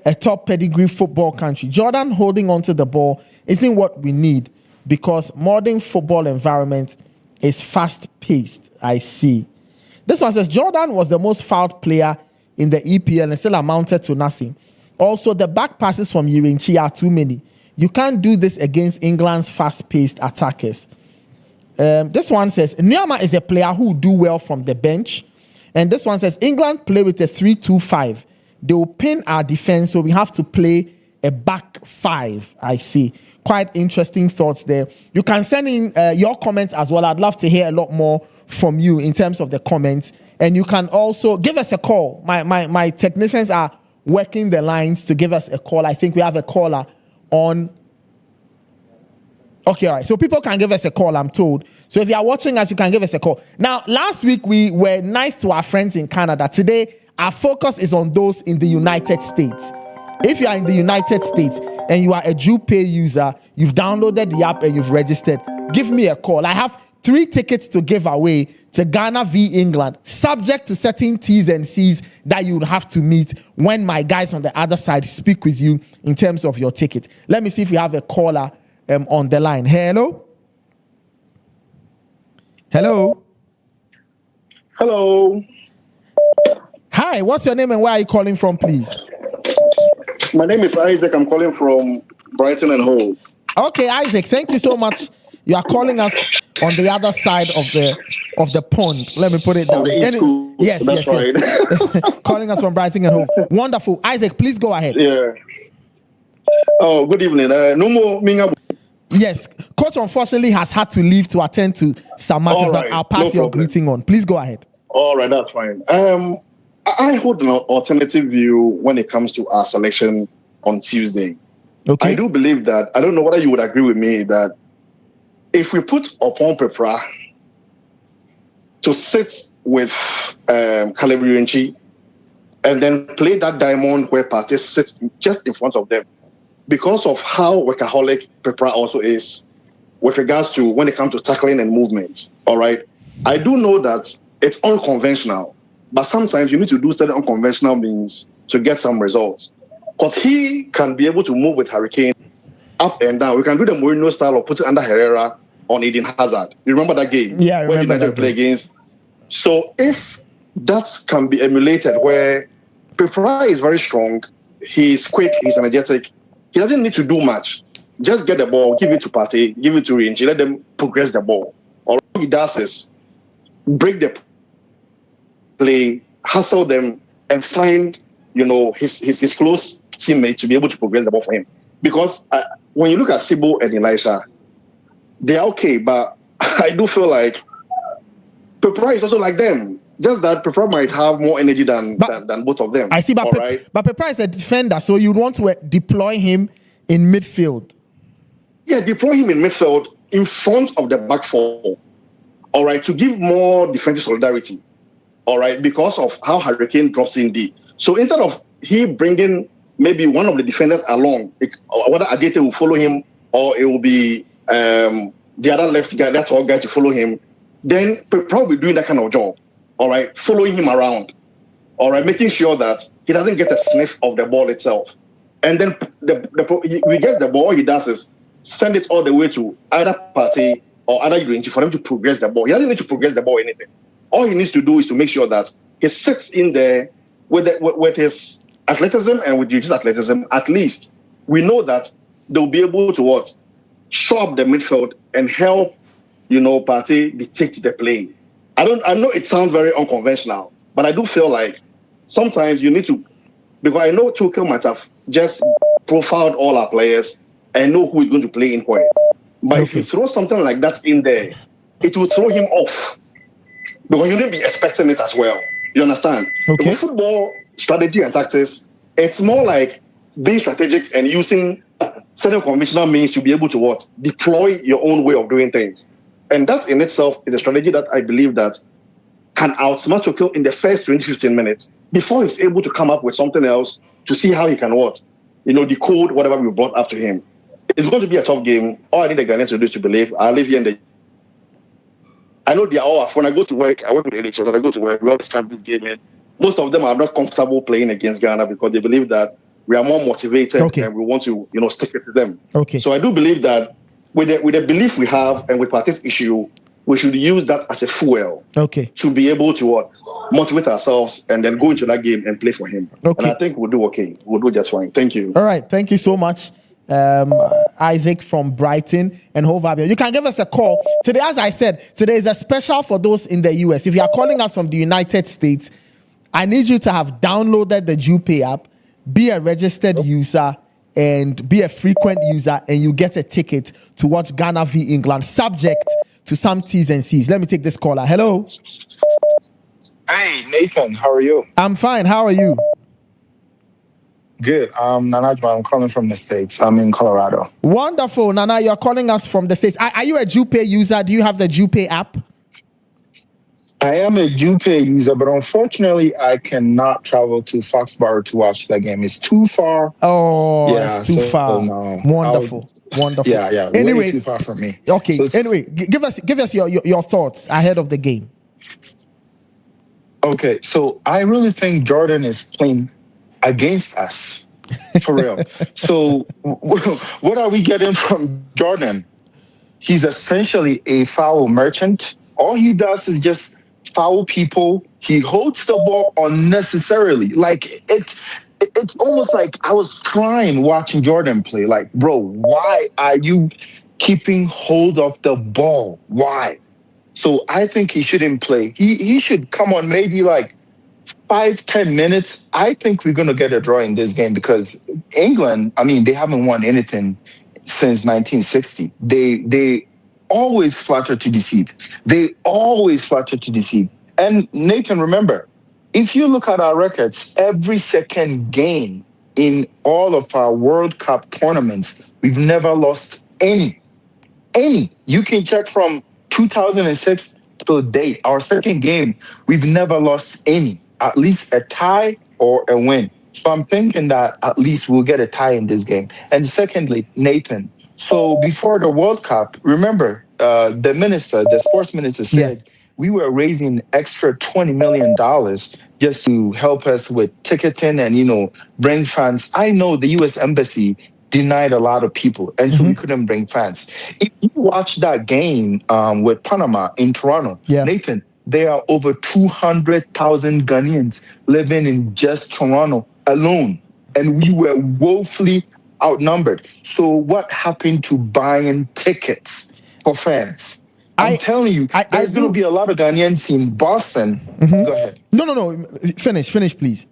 Speaker 1: a top pedigree football country. Jordan holding onto the ball isn't what we need because modern football environment is fast-paced. I see. This one says, Jordan was the most fouled player in the EPL and still amounted to nothing. Also, the back passes from Yirinchi are too many. You can't do this against England's fast-paced attackers. This one says, Nyama is a player who do well from the bench. And this one says, England play with a 3-2-5. They will pin our defense, so we have to play a back five. I see. Quite interesting thoughts there. You can send in your comments as well. I'd love to hear a lot more from you in terms of the comments. And you can also give us a call. My technicians are working the lines to give us a call. I think we have a caller on. Okay, all right. So people can give us a call, I'm told. So if you are watching us, you can give us a call. Now, last week we were nice to our friends in Canada. Today, our focus is on those in the United States. If you are in the United States and you are a Jupay user, you've downloaded the app and you've registered, give me a call. I have 3 tickets to give away to Ghana v England, subject to certain T's and C's that you would have to meet when my guys on the other side speak with you in terms of your ticket. Let me see if we have a caller on the line. Hello? Hello?
Speaker 6: Hello.
Speaker 1: Hi, what's your name and where are you calling from, please?
Speaker 6: My name is Isaac. I'm calling from Brighton and Hove.
Speaker 1: Okay, Isaac, thank you so much. You are calling us on the other side of the pond. Let me put it down.
Speaker 6: The East Coast.
Speaker 1: Yes,
Speaker 6: That's
Speaker 1: yes,
Speaker 6: right.
Speaker 1: yes. Calling us from Brighton and Hove. Wonderful. Isaac, please go ahead.
Speaker 6: Yeah. Oh, good evening. No more Minga.
Speaker 1: Yes, Coach unfortunately has had to leave to attend to some matters,
Speaker 6: All right,
Speaker 1: but I'll pass
Speaker 6: no
Speaker 1: your
Speaker 6: problem.
Speaker 1: greeting on. Please go ahead.
Speaker 6: All right, that's fine. I hold an alternative view when it comes to our selection on Tuesday.
Speaker 1: Okay.
Speaker 6: I do believe that, I don't know whether you would agree with me, that if we put Opon Prepra to sit with Caleb Yurinchi and then play that diamond where Partey sits just in front of them, because of how workaholic Prepra also is with regards to when it comes to tackling and movement, all right? I do know that it's unconventional, but sometimes you need to do certain unconventional means to get some results. Because he can be able to move with Hurricane up and down. We can do the Mourinho style or put it under Herrera on Eden Hazard. You remember that game?
Speaker 1: Yeah, I
Speaker 6: where
Speaker 1: remember
Speaker 6: United
Speaker 1: that
Speaker 6: play
Speaker 1: game.
Speaker 6: against. So if that can be emulated, where Prepra is very strong, he's quick, he's energetic, he doesn't need to do much. Just get the ball, give it to Partey, give it to Range, let them progress the ball. All he does is break the play, hustle them, and find, his close teammate to be able to progress the ball for him. Because when you look at Sibo and Elisha, they are okay, but I do feel like Prepra is also like them. Just that Prepra might have more energy than both of them.
Speaker 1: I see, but Prepra is a defender, so you'd want to deploy him in midfield.
Speaker 6: Yeah, deploy him in midfield in front of the back four, all right, to give more defensive solidarity, all right, because of how Hurricane drops in deep. So instead of he bringing maybe one of the defenders along, whether Adete will follow him or it will be the other left guy, that tall guy to follow him, then probably doing that kind of job, all right, following him around, all right, making sure that he doesn't get a sniff of the ball itself. And then he gets the ball, all he does is send it all the way to either Partey or either Yurinchi for them to progress the ball. He doesn't need to progress the ball or anything. All he needs to do is to make sure that he sits in there with his athleticism and with Yurinchi's athleticism. At least we know that they'll be able to show up the midfield and help, Partey dictate the play. I know it sounds very unconventional, but I do feel like sometimes you need to, because I know Tuchel might have just profiled all our players and know who is going to play in where. But if you throw something like that in there, it will throw him off. Because you need to be expecting it as well. You understand?
Speaker 1: Okay.
Speaker 6: With football strategy and tactics, it's more like being strategic and using certain conventional means to be able to deploy your own way of doing things. And that in itself is a strategy that I believe that can outsmart Tokyo in the first 20-15 minutes before he's able to come up with something else to see how he can decode whatever we brought up to him. It's going to be a tough game. All I need the Ghanaians to do is to believe. I live here I know they are all, when I go to work, I work with NHL, and I go to work, we always start this game in. Most of them are not comfortable playing against Ghana because they believe that we are more motivated and we want to, stick it to them.
Speaker 1: Okay.
Speaker 6: So I do believe that with the belief we have and with this issue, we should use that as a fuel to be able to motivate ourselves and then go into that game and play for him. Okay. And I think we'll do okay. We'll do just fine. Thank you.
Speaker 1: All right. Thank you so much, Isaac from Brighton and Hove. You can give us a call. Today, as I said, today is a special for those in the US. If you are calling us from the United States, I need you to have downloaded the Jupay app, be a registered user, and be a frequent user, and you get a ticket to watch Ghana v England, subject to some T's and C's. Let me take this caller. Hello.
Speaker 7: Hey, Nathan. How are you?
Speaker 1: I'm fine. How are you?
Speaker 7: Good. Nanajma, I'm calling from the States. I'm in Colorado.
Speaker 1: Wonderful. Nana, you're calling us from the States. Are you a Jupay user? Do you have the Jupay app?
Speaker 7: I am a Jupay user, but unfortunately, I cannot travel to Foxborough to watch that game. It's too far.
Speaker 1: Oh, yeah, it's too far.
Speaker 7: No.
Speaker 1: Wonderful.
Speaker 7: Yeah.
Speaker 1: Anyway,
Speaker 7: way too far from me.
Speaker 1: Okay. So anyway, give us your thoughts ahead of the game.
Speaker 7: Okay, so I really think Jordan is playing against us, for real. So what are we getting from Jordan? He's essentially a foul merchant. All he does is just foul people. He holds the ball unnecessarily. Like it's almost like I was crying watching Jordan play. Like, bro, why are you keeping hold of the ball? Why? So I think he shouldn't play. He should come on maybe like 5-10 minutes. I think we're going to get a draw in this game because England, they haven't won anything since 1960. They always flatter to deceive. And Nathan, remember, if you look at our records, every second game in all of our World Cup tournaments, we've never lost any. You can check from 2006 to date, our second game, we've never lost any, at least a tie or a win. So I'm thinking that at least we'll get a tie in this game. And secondly, Nathan, so before the World Cup, remember, the sports minister said we were raising extra $20 million just to help us with ticketing and, bring fans. I know the U.S. Embassy denied a lot of people, and so we couldn't bring fans. If you watch that game with Panama in Toronto, Nathan, there are over 200,000 Ghanaians living in just Toronto alone, and we were woefully outnumbered. So what happened to buying tickets for fans? I'm telling you, there's going to be a lot of Ghanaians in Boston. Go ahead.
Speaker 1: No. Finish, please.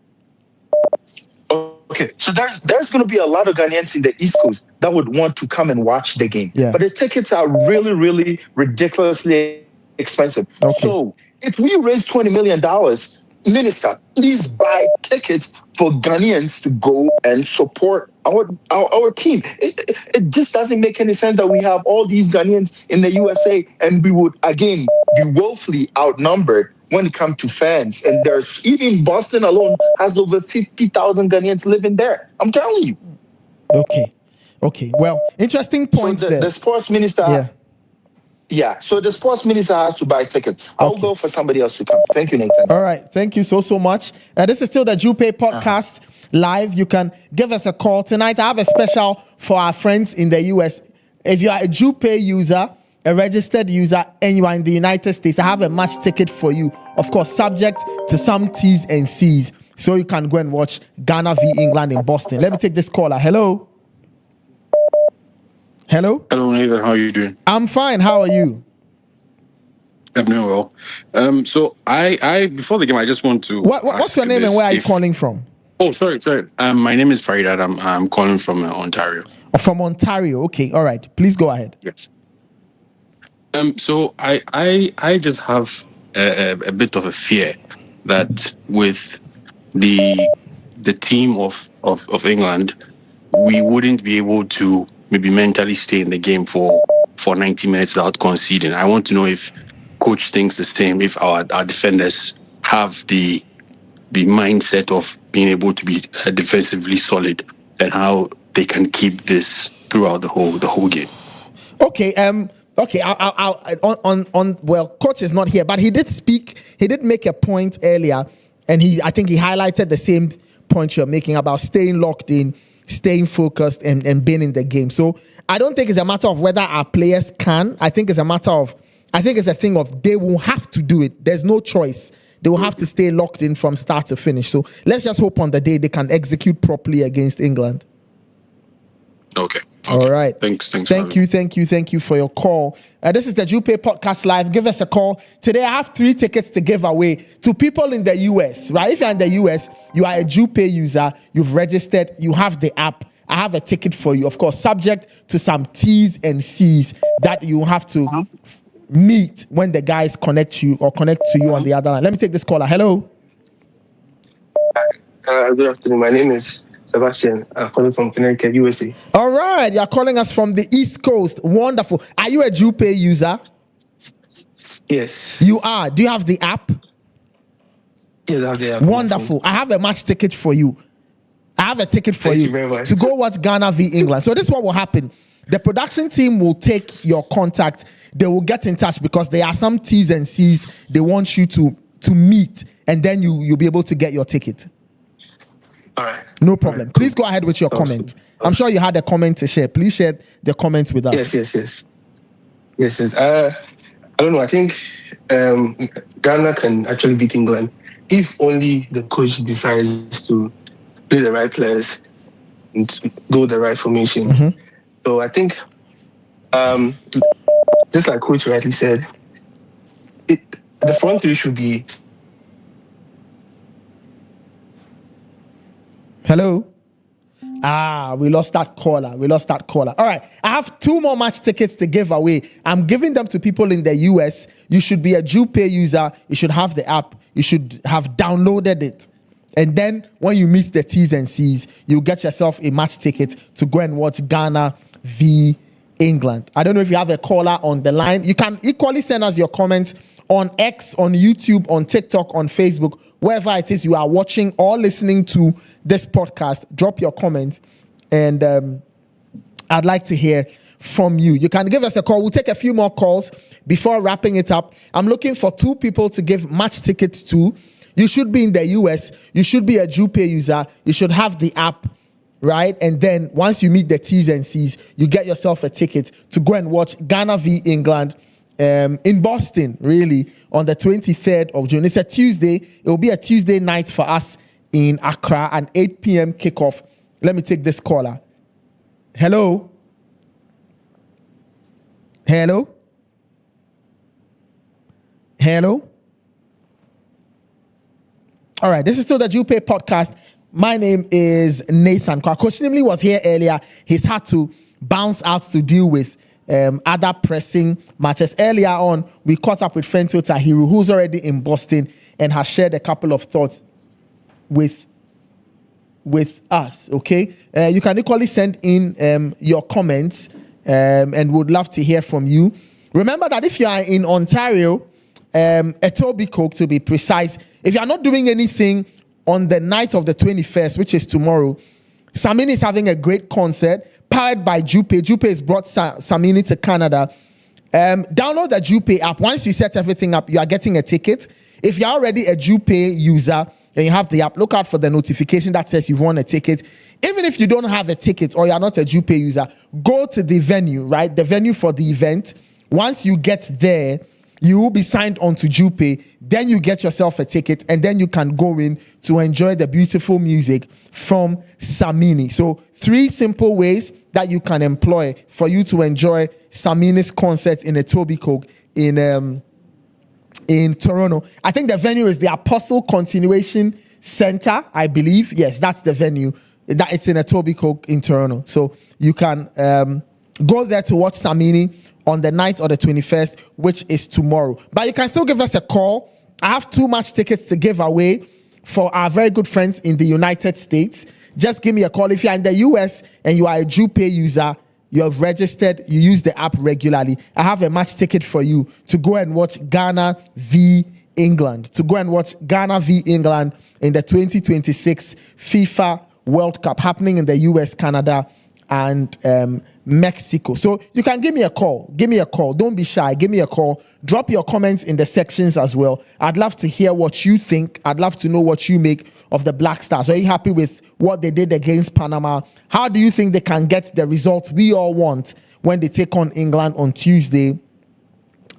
Speaker 7: Okay, so there's going to be a lot of Ghanaians in the East Coast that would want to come and watch the game. Yeah. But the tickets are really, really ridiculously expensive. Okay. So if we raise $20 million, Minister, please buy tickets for Ghanaians to go and support our team. It just doesn't make any sense that we have all these Ghanaians in the USA and we would, again, be woefully outnumbered when it comes to fans. And there's even Boston alone has over 50,000 Ghanaians living there. I'm telling you.
Speaker 1: Okay. Well, interesting points
Speaker 7: so
Speaker 1: there.
Speaker 7: The sports minister... Yeah, so the sports minister has to buy tickets. I'll go for somebody else to come. Thank you, Nathan.
Speaker 1: All right. Thank you so much. This is still the Jupay Podcast live. You can give us a call. Tonight, I have a special for our friends in the US. If you are a Jupay user, a registered user, and you are in the United States, I have a match ticket for you. Of course, subject to some T's and C's. So you can go and watch Ghana v England in Boston. Let me take this caller. Hello,
Speaker 8: Nathan. How are you doing?
Speaker 1: I'm fine. How are you?
Speaker 8: I'm doing well. So I before the game, I just want to.
Speaker 1: What's your name and where are you calling from?
Speaker 8: Oh, sorry. My name is Faridat. I'm calling from Ontario.
Speaker 1: Oh, from Ontario. Okay. All right. Please go ahead.
Speaker 8: Yes. So I just have a bit of a fear that with the team of England, we wouldn't be able to maybe mentally stay in the game for for 90 minutes without conceding. I want to know if coach thinks the same, if our defenders have the mindset of being able to be defensively solid, and how they can keep this throughout the whole game.
Speaker 1: Okay. Okay. Well, coach is not here, but he did speak. He did make a point earlier, and I think he highlighted the same point you're making about staying locked in, staying focused, and being in the game. So I don't think it's a matter of whether our players can. I think it's a thing of they will have to do it. There's no choice. They will have to stay locked in from start to finish. So let's just hope on the day they can execute properly against England.
Speaker 8: Okay.
Speaker 1: All right.
Speaker 8: Thanks.
Speaker 1: Thank you for your call. This is the Jupay Podcast Live. Give us a call. Today I have 3 tickets to give away to people in the US, right? If you're in the US, you are a Jupay user, you've registered, you have the app. I have a ticket for you, of course, subject to some T's and C's that you have to meet when the guys connect to you on the other line. Let me take this caller. Hello.
Speaker 9: Good afternoon. My name is Sebastian. I'm calling from Connecticut, USA.
Speaker 1: All right. You're calling us from the East Coast. Wonderful. Are you a Jupay user?
Speaker 9: Yes.
Speaker 1: You are. Do you have the app?
Speaker 9: Yes, I have the app.
Speaker 1: Wonderful. I have a match ticket for you.
Speaker 9: Thank you very much.
Speaker 1: To go watch Ghana v England. So this is what will happen. The production team will take your contact. They will get in touch because there are some T's and C's they want you to meet, and then you'll be able to get your ticket.
Speaker 9: All right.
Speaker 1: No problem.
Speaker 9: All right,
Speaker 1: Please go ahead with your comment. I'm sure you had a comment to share. Please share the comments with us.
Speaker 9: Yes. I don't know. I think Ghana can actually beat England if only the coach decides to play the right players and go the right formation.
Speaker 1: Mm-hmm.
Speaker 9: So I think, just like Coach rightly said, the front three should be.
Speaker 1: Hello? We lost that caller. All right. I have 2 more match tickets to give away. I'm giving them to people in the US. You should be a Jupay user. You should have the app. You should have downloaded it. And then when you meet the T's and C's, you get yourself a match ticket to go and watch Ghana v England. I don't know if you have a caller on the line. You can equally send us your comments on X, on YouTube, on TikTok, on Facebook, wherever it is you are watching or listening to this podcast. Drop your comments, and I'd like to hear from you. You can give us a call. We'll take a few more calls before wrapping it up. I'm looking for 2 people to give match tickets to. You should be in the US. You should be a Jupay user. You should have the app, right? And then once you meet the T's and C's, you get yourself a ticket to go and watch Ghana v England in Boston, really, on the 23rd of June. It's a Tuesday. It will be a Tuesday night for us in Accra, an 8 p.m. kickoff. Let me take this caller. Hello? All right, this is still the Jupay Podcast. My name is Nathan. Coach Nimley was here earlier. He's had to bounce out to deal with other pressing matters. Earlier on, we caught up with Fento Tahiru, who's already in Boston and has shared a couple of thoughts with us, okay? You can equally send in your comments and would love to hear from you. Remember that if you are in Ontario, Etobicoke to be precise, if you are not doing anything on the night of the 21st, which is tomorrow, Samini is having a great concert powered by Jupay. Jupay has brought Samini to Canada. Download the Jupay app. Once you set everything up, you are getting a ticket. If you're already a Jupay user and you have the app, look out for the notification that says you've won a ticket. Even if you don't have a ticket or you're not a Jupay user, go to the venue, right? The venue for the event. Once you get there, you will be signed onto Jupay. Then you get yourself a ticket, and then you can go in to enjoy the beautiful music from Samini. So 3 simple ways that you can employ for you to enjoy Samini's concert in Etobicoke in Toronto. I think the venue is the Apostle Continuation Center, I believe. Yes, that's the venue. That it's in Etobicoke in Toronto. So you can go there to watch Samini on the night of the 21st, which is tomorrow. But you can still give us a call. I have 2 match tickets to give away for our very good friends in the United States. Just give me a call. If you're in the US and you are a Jupay user, you have registered, you use the app regularly, I have a match ticket for you to go and watch Ghana v England. To go and watch Ghana v England in the 2026 FIFA World Cup happening in the US, Canada, and Mexico. So you can give me a call. Give me a call. Don't be shy. Give me a call. Drop your comments in the sections as well. I'd love to hear what you think. I'd love to know what you make of the Black Stars. Are you happy with what they did against Panama? How do you think they can get the result we all want when they take on England on Tuesday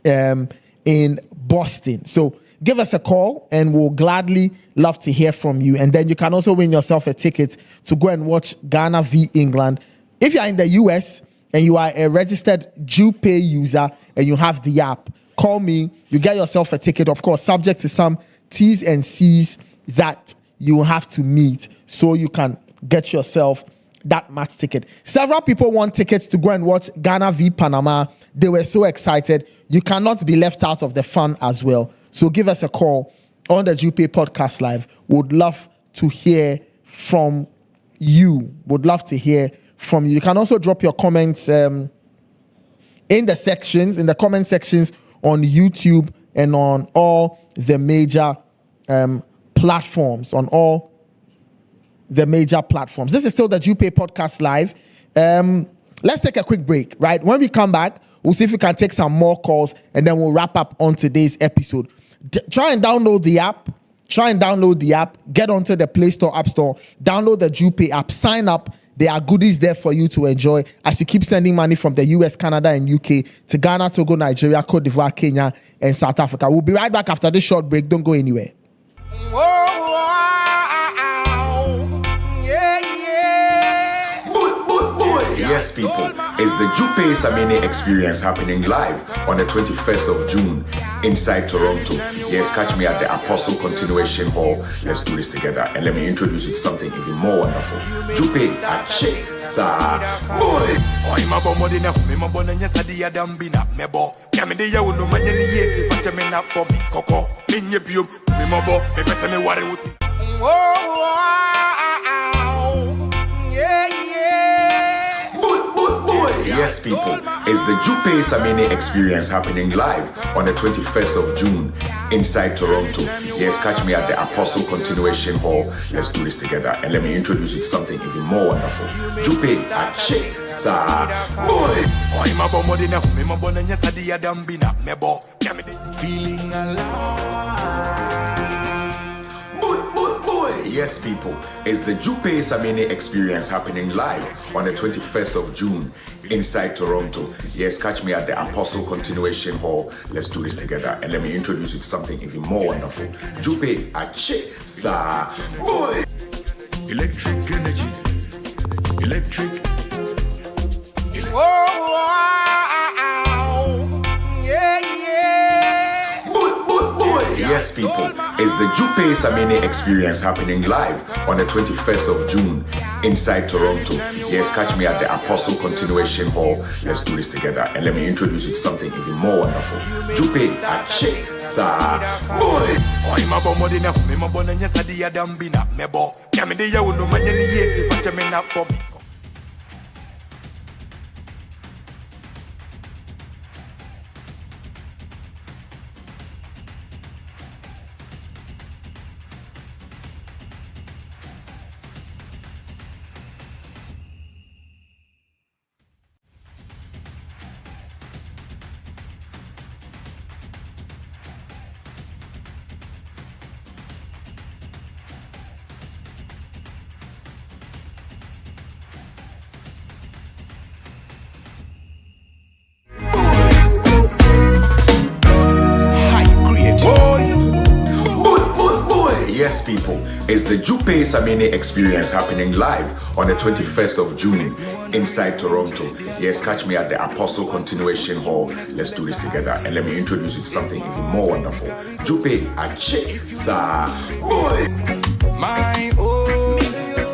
Speaker 1: in Boston? So give us a call and we'll gladly love to hear from you. And then you can also win yourself a ticket to go and watch Ghana v England. If you're in the US and you are a registered Jupay user and you have the app, call me. You get yourself a ticket, of course, subject to some T's and C's that you will have to meet so you can get yourself that match ticket. Several people want tickets to go and watch Ghana v Panama. They were so excited. You cannot be left out of the fun as well. So give us a call on the Jupay Podcast Live. Would love to hear from you. Would love to hear from you. You can also drop your comments in the comment sections on YouTube and on all the major platforms. This is still the Jupay Podcast Live. Let's take a quick break, right? When we come back, we'll see if we can take some more calls and then we'll wrap up on today's episode. Try and download the app. Get onto the Play Store, App Store. Download the Jupay app. Sign up. There are goodies there for you to enjoy as you keep sending money from the US, Canada, and UK to Ghana, Togo, Nigeria, Cote d'Ivoire, Kenya, and South Africa. We'll be right back after this short break. Don't go anywhere.
Speaker 5: Yes, people, it's the Jupay Samini experience happening live on the 21st of June inside Toronto. Yes, catch me at the Apostle Continuation Hall. Let's do this together. And let me introduce you to something even more wonderful. Jupay Ache Sa Boy. Yes, people, it's the Jupay Samini experience happening live on the 21st of June inside Toronto. Yes, catch me at the Apostle Continuation Hall. Let's do this together. And let me introduce you to something even more wonderful. Jupay Ache Sa Boy. Feeling alive. Yes, people, it's the Jupay Samini experience happening live on the 21st of June inside Toronto. Yes, catch me at the Apostle Continuation Hall. Let's do this together. And let me introduce you to something even more wonderful. Jupay Ache Sa Boy. Electric energy. Electric. Yes, people, it's the Jupay Samini experience happening live on the 21st of June inside Toronto. Yes, catch me at the Apostle Continuation Hall. Let's do this together. And let me introduce you to something even more wonderful. Jupay Ache Sa Boy. Yes, people, it's the Jupay Samini experience happening live on the 21st of June inside Toronto. Yes, catch me at the Apostle Continuation Hall. Let's do this together. And let me introduce you to something even more wonderful. Jupay Ache Sa Boy.
Speaker 10: My own,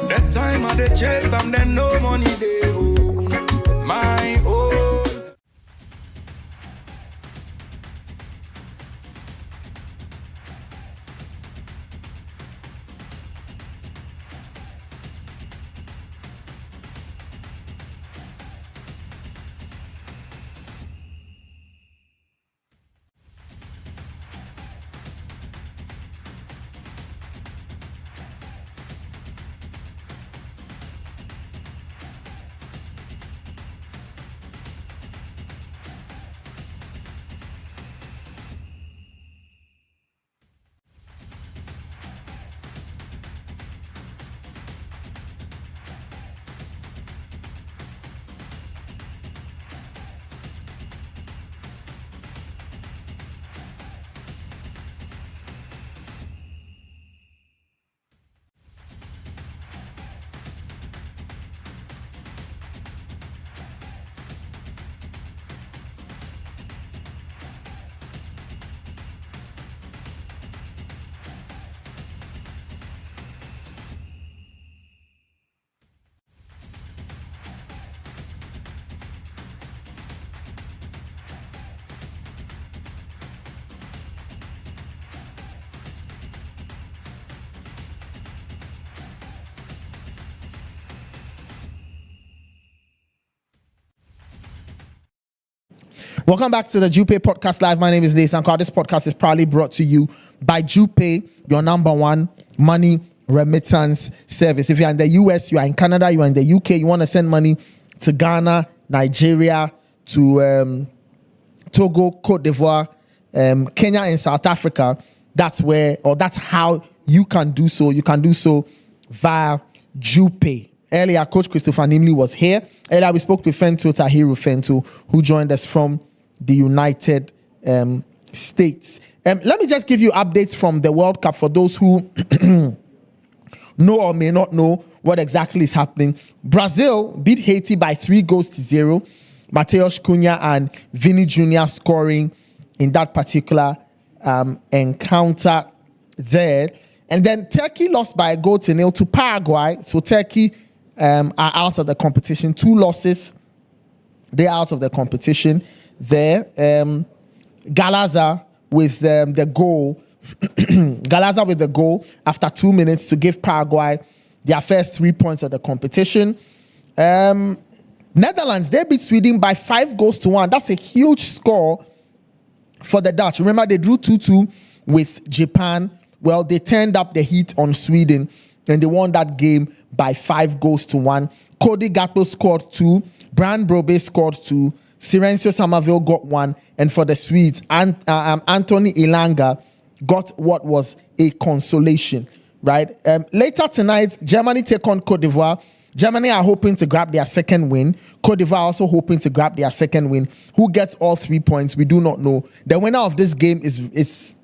Speaker 10: that time of the chase, I'm then no money they owe. My own.
Speaker 1: Welcome back to the Jupay Podcast Live. My name is Nathan Carr. This podcast is proudly brought to you by Jupay, your number one money remittance service. If you're in the US, you are in Canada, you are in the UK, you want to send money to Ghana, Nigeria, to Togo, Cote d'Ivoire, Kenya, and South Africa, that's how you can do so. You can do so via Jupay. Earlier, Coach Christopher Nimley was here. Earlier, we spoke with Fento Tahiru Fento, who joined us from the United States. Let me just give you updates from the World Cup for those who know or may not know what exactly is happening. Brazil beat Haiti by 3-0. Mateus Cunha and Vini Jr. scoring in that particular encounter there. And then Turkey lost by 1-0 to Paraguay. So Turkey are out of the competition. 2 losses. They're out of the competition there. Galaza with the goal. Galaza with the goal after 2 minutes to give Paraguay their first 3 points of the competition. Netherlands, they beat Sweden by 5-1. That's a huge score for the Dutch. Remember, they drew 2-2 with Japan. Well, they turned up the heat on Sweden and they won that game by 5-1. Cody Gakpo scored 2. Brian Brobe scored 2. Silencio Somerville got 1. And for the Swedes, Anthony Ilanga got what was a consolation, right? Later tonight, Germany take on Cote d'Ivoire. Germany are hoping to grab their second win. Cote d'Ivoire also hoping to grab their second win. Who gets all 3 points? We do not know. The winner of this game is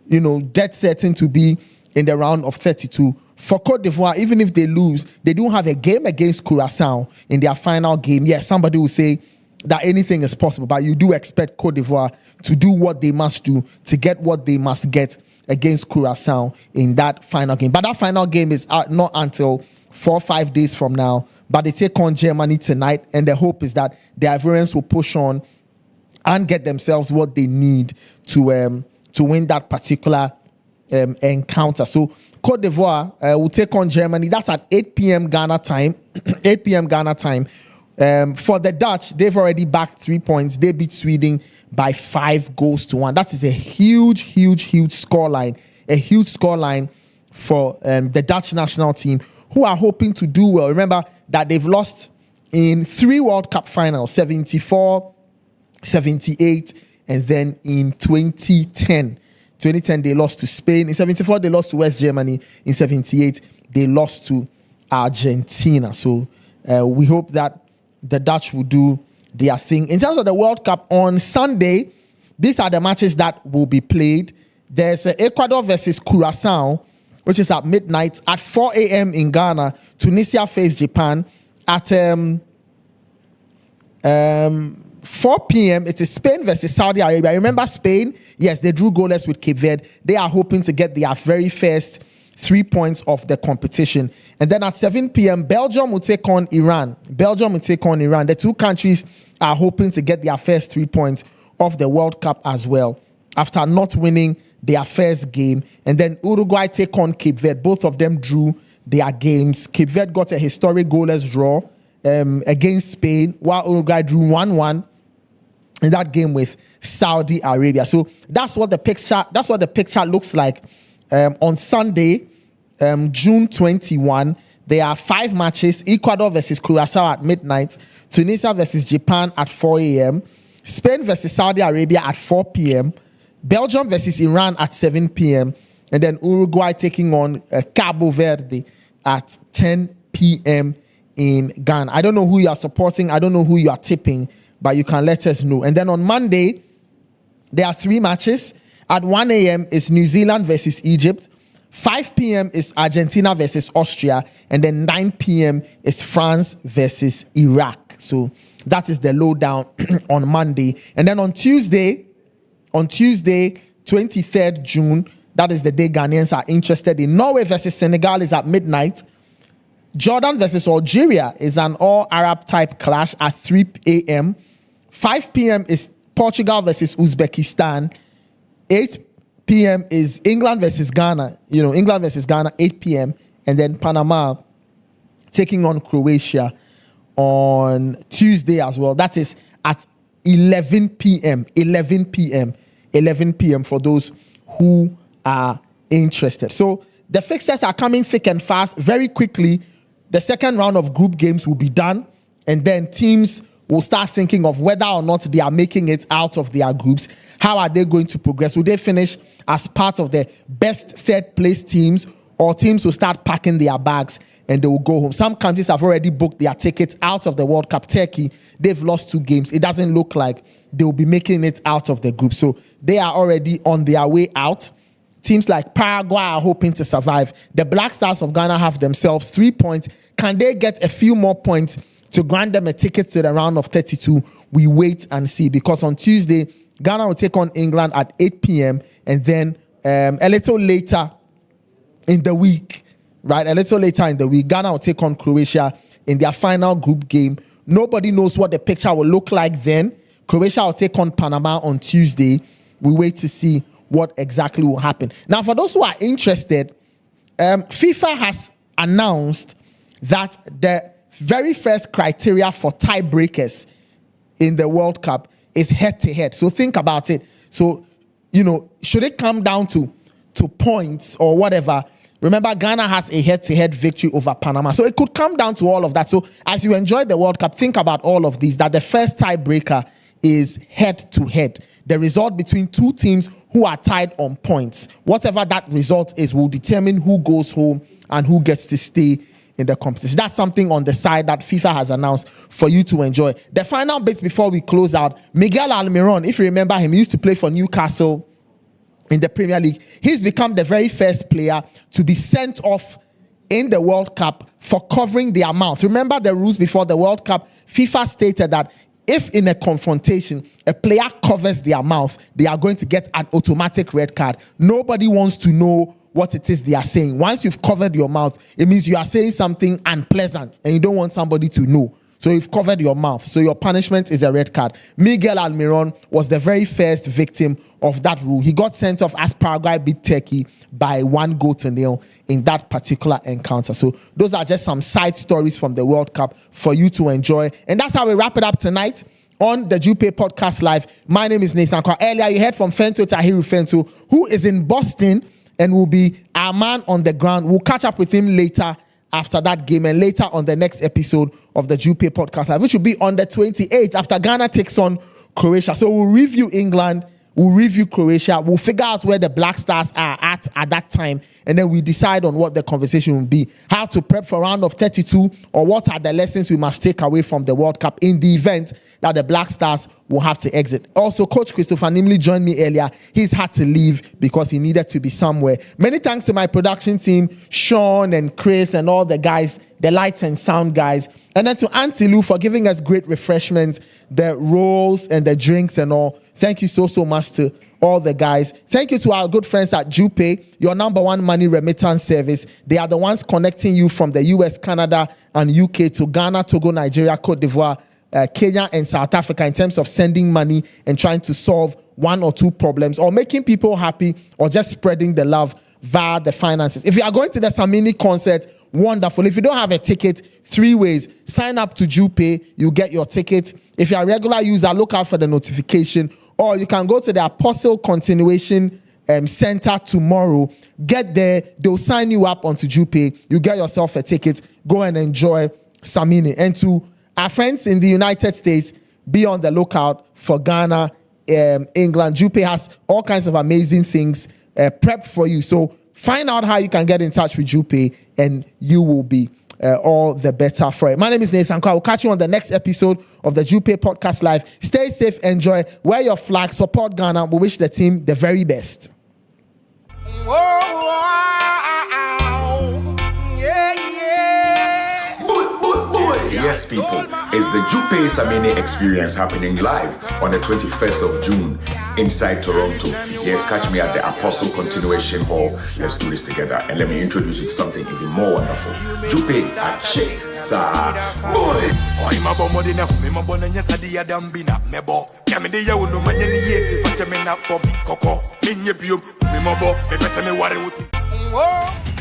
Speaker 1: dead certain to be in the round of 32. For Cote d'Ivoire, even if they lose, they do have a game against Curaçao in their final game. Yes, somebody will say that anything is possible, but you do expect Cote d'Ivoire to do what they must do to get what they must get against Curaçao in that final game. But that final game is not until 4 or 5 days from now, but they take on Germany tonight, and the hope is that the Ivorians will push on and get themselves what they need to win that particular encounter. So Cote d'Ivoire will take on Germany. That's at 8 p.m. Ghana time. 8 p.m. Ghana time. For the Dutch, they've already backed 3 points. They beat Sweden by 5-1. That is a huge scoreline. A huge scoreline for the Dutch national team, who are hoping to do well. Remember that they've lost in 3 World Cup finals, 74, 78, and then in 2010. 2010, they lost to Spain. In 74, they lost to West Germany. In 78, they lost to Argentina. So we hope that the Dutch will do their thing. In terms of the World Cup, on Sunday, these are the matches that will be played. There's Ecuador versus Curaçao, which is at midnight. At 4 a.m. in Ghana, Tunisia face Japan. At 4 p.m., it is Spain versus Saudi Arabia. Remember Spain? Yes, they drew goalless with Cape Verde. They are hoping to get their very first 3 points of the competition. And then at 7 p.m., Belgium will take on Iran. The 2 countries are hoping to get their first 3 points of the World Cup as well, after not winning their first game. And then Uruguay take on Cape Verde. Both of them drew their games. Cape Verde got a historic goalless draw against Spain, while Uruguay drew 1-1 in that game with Saudi Arabia. So that's what the picture looks like. On Sunday, June 21, there are 5 matches. Ecuador versus Curaçao at midnight. Tunisia versus Japan at 4 a.m. Spain versus Saudi Arabia at 4 p.m. Belgium versus Iran at 7 p.m. And then Uruguay taking on Cabo Verde at 10 p.m. in Ghana. I don't know who you are supporting. I don't know who you are tipping, but you can let us know. And then on Monday, there are 3 matches. At 1 a.m. is New Zealand versus Egypt. 5 p.m. is Argentina versus Austria. And then 9 p.m. is France versus Iraq. So that is the lowdown on Monday. And then on Tuesday, 23rd June, that is the day Ghanaians are interested in. Norway versus Senegal is at midnight. Jordan versus Algeria is an all-Arab type clash at 3 a.m. 5 p.m. is Portugal versus Uzbekistan. 8 p.m. is England versus Ghana. 8 p.m. And then Panama taking on Croatia on Tuesday as well. That is at 11 p.m. 11 p.m. for those who are interested. So the fixtures are coming thick and fast. Very quickly, the second round of group games will be done, and then teams will start thinking of whether or not they are making it out of their groups. How are they going to progress? Will they finish as part of the best third place teams, or teams will start packing their bags and they will go home? Some countries have already booked their tickets out of the World Cup. Turkey, they've lost 2 games. It doesn't look like they will be making it out of the group. So they are already on their way out. Teams like Paraguay are hoping to survive. The Black Stars of Ghana have themselves 3 points. Can they get a few more points to grant them a ticket to the round of 32? We wait and see, because on Tuesday, Ghana will take on England at 8 p.m. and then a little later in the week, Ghana will take on Croatia in their final group game. Nobody knows what the picture will look like then. Croatia will take on Panama on Tuesday. We wait to see what exactly will happen. Now, for those who are interested, FIFA has announced that the very first criteria for tiebreakers in the World Cup is head-to-head. So think about it. So, should it come down to points or whatever? Remember, Ghana has a head-to-head victory over Panama. So it could come down to all of that. So as you enjoy the World Cup, think about all of these, that the first tiebreaker is head-to-head. The result between 2 teams who are tied on points. Whatever that result is will determine who goes home and who gets to stay in the competition. That's something on the side that FIFA has announced for you to enjoy. The final bit before we close out, Miguel Almiron, if you remember him, he used to play for Newcastle in the Premier League. He's become the very first player to be sent off in the World Cup for covering their mouth. Remember the rules before the World Cup? FIFA stated that if in a confrontation, a player covers their mouth, they are going to get an automatic red card. Nobody wants to know what it is they are saying. Once you've covered your mouth, it means you are saying something unpleasant and you don't want somebody to know. So you've covered your mouth. So your punishment is a red card. Miguel Almiron was the very first victim of that rule. He got sent off as Paraguay beat Turkey by 1-0 in that particular encounter. So those are just some side stories from the World Cup for you to enjoy. And that's how we wrap it up tonight on the Jupay Podcast Live. My name is Nathan Kwa. Earlier you heard from Fento Tahiru Fento, who is in Boston and will be our man on the ground. We'll catch up with him later after that game and later on the next episode of the Jupay Podcast Live, which will be on the 28th after Ghana takes on Croatia. So we'll review England, we'll review Croatia, we'll figure out where the Black Stars are at that time, and then we decide on what the conversation will be, how to prep for round of 32, or what are the lessons we must take away from the World Cup in the event that the Black Stars will have to exit. Also, Coach Christopher Nimley joined me earlier. He's had to leave because he needed to be somewhere. Many thanks to my production team, Sean and Chris and all the guys, the lights and sound guys. And then to Auntie Lou for giving us great refreshments, the rolls and the drinks and all. Thank you so much to all the guys. Thank you to our good friends at Jupay, your number one money remittance service. They are the ones connecting you from the US, Canada, and UK to Ghana, Togo, Nigeria, Cote d'Ivoire, Kenya, and South Africa in terms of sending money and trying to solve 1 or 2 problems or making people happy or just spreading the love via the finances. If you are going to the Samini concert, wonderful. If you don't have a ticket, 3 ways. Sign up to Jupay, you get your ticket. If you're a regular user, look out for the notification. Or you can go to the Apostle Continuation Center tomorrow. Get there, they'll sign you up onto Jupay. You get yourself a ticket. Go and enjoy Samini. And to our friends in the United States, be on the lookout for Ghana, England. Jupay has all kinds of amazing things prepped for you. So find out how you can get in touch with Jupay and you will be all the better for it. My name is Nathan Kwa. We'll catch you on the next episode of the Jupay Podcast Live. Stay safe, enjoy, wear your flag, support Ghana. We wish the team the very best.
Speaker 5: Yes, people, it's the Jupay Samini experience happening live on the 21st of June inside Toronto. Yes, catch me at the Apostle Continuation Hall. Let's do this together. And let me introduce you to something even more wonderful. Jupay Ache Sa Boy.
Speaker 10: Oh.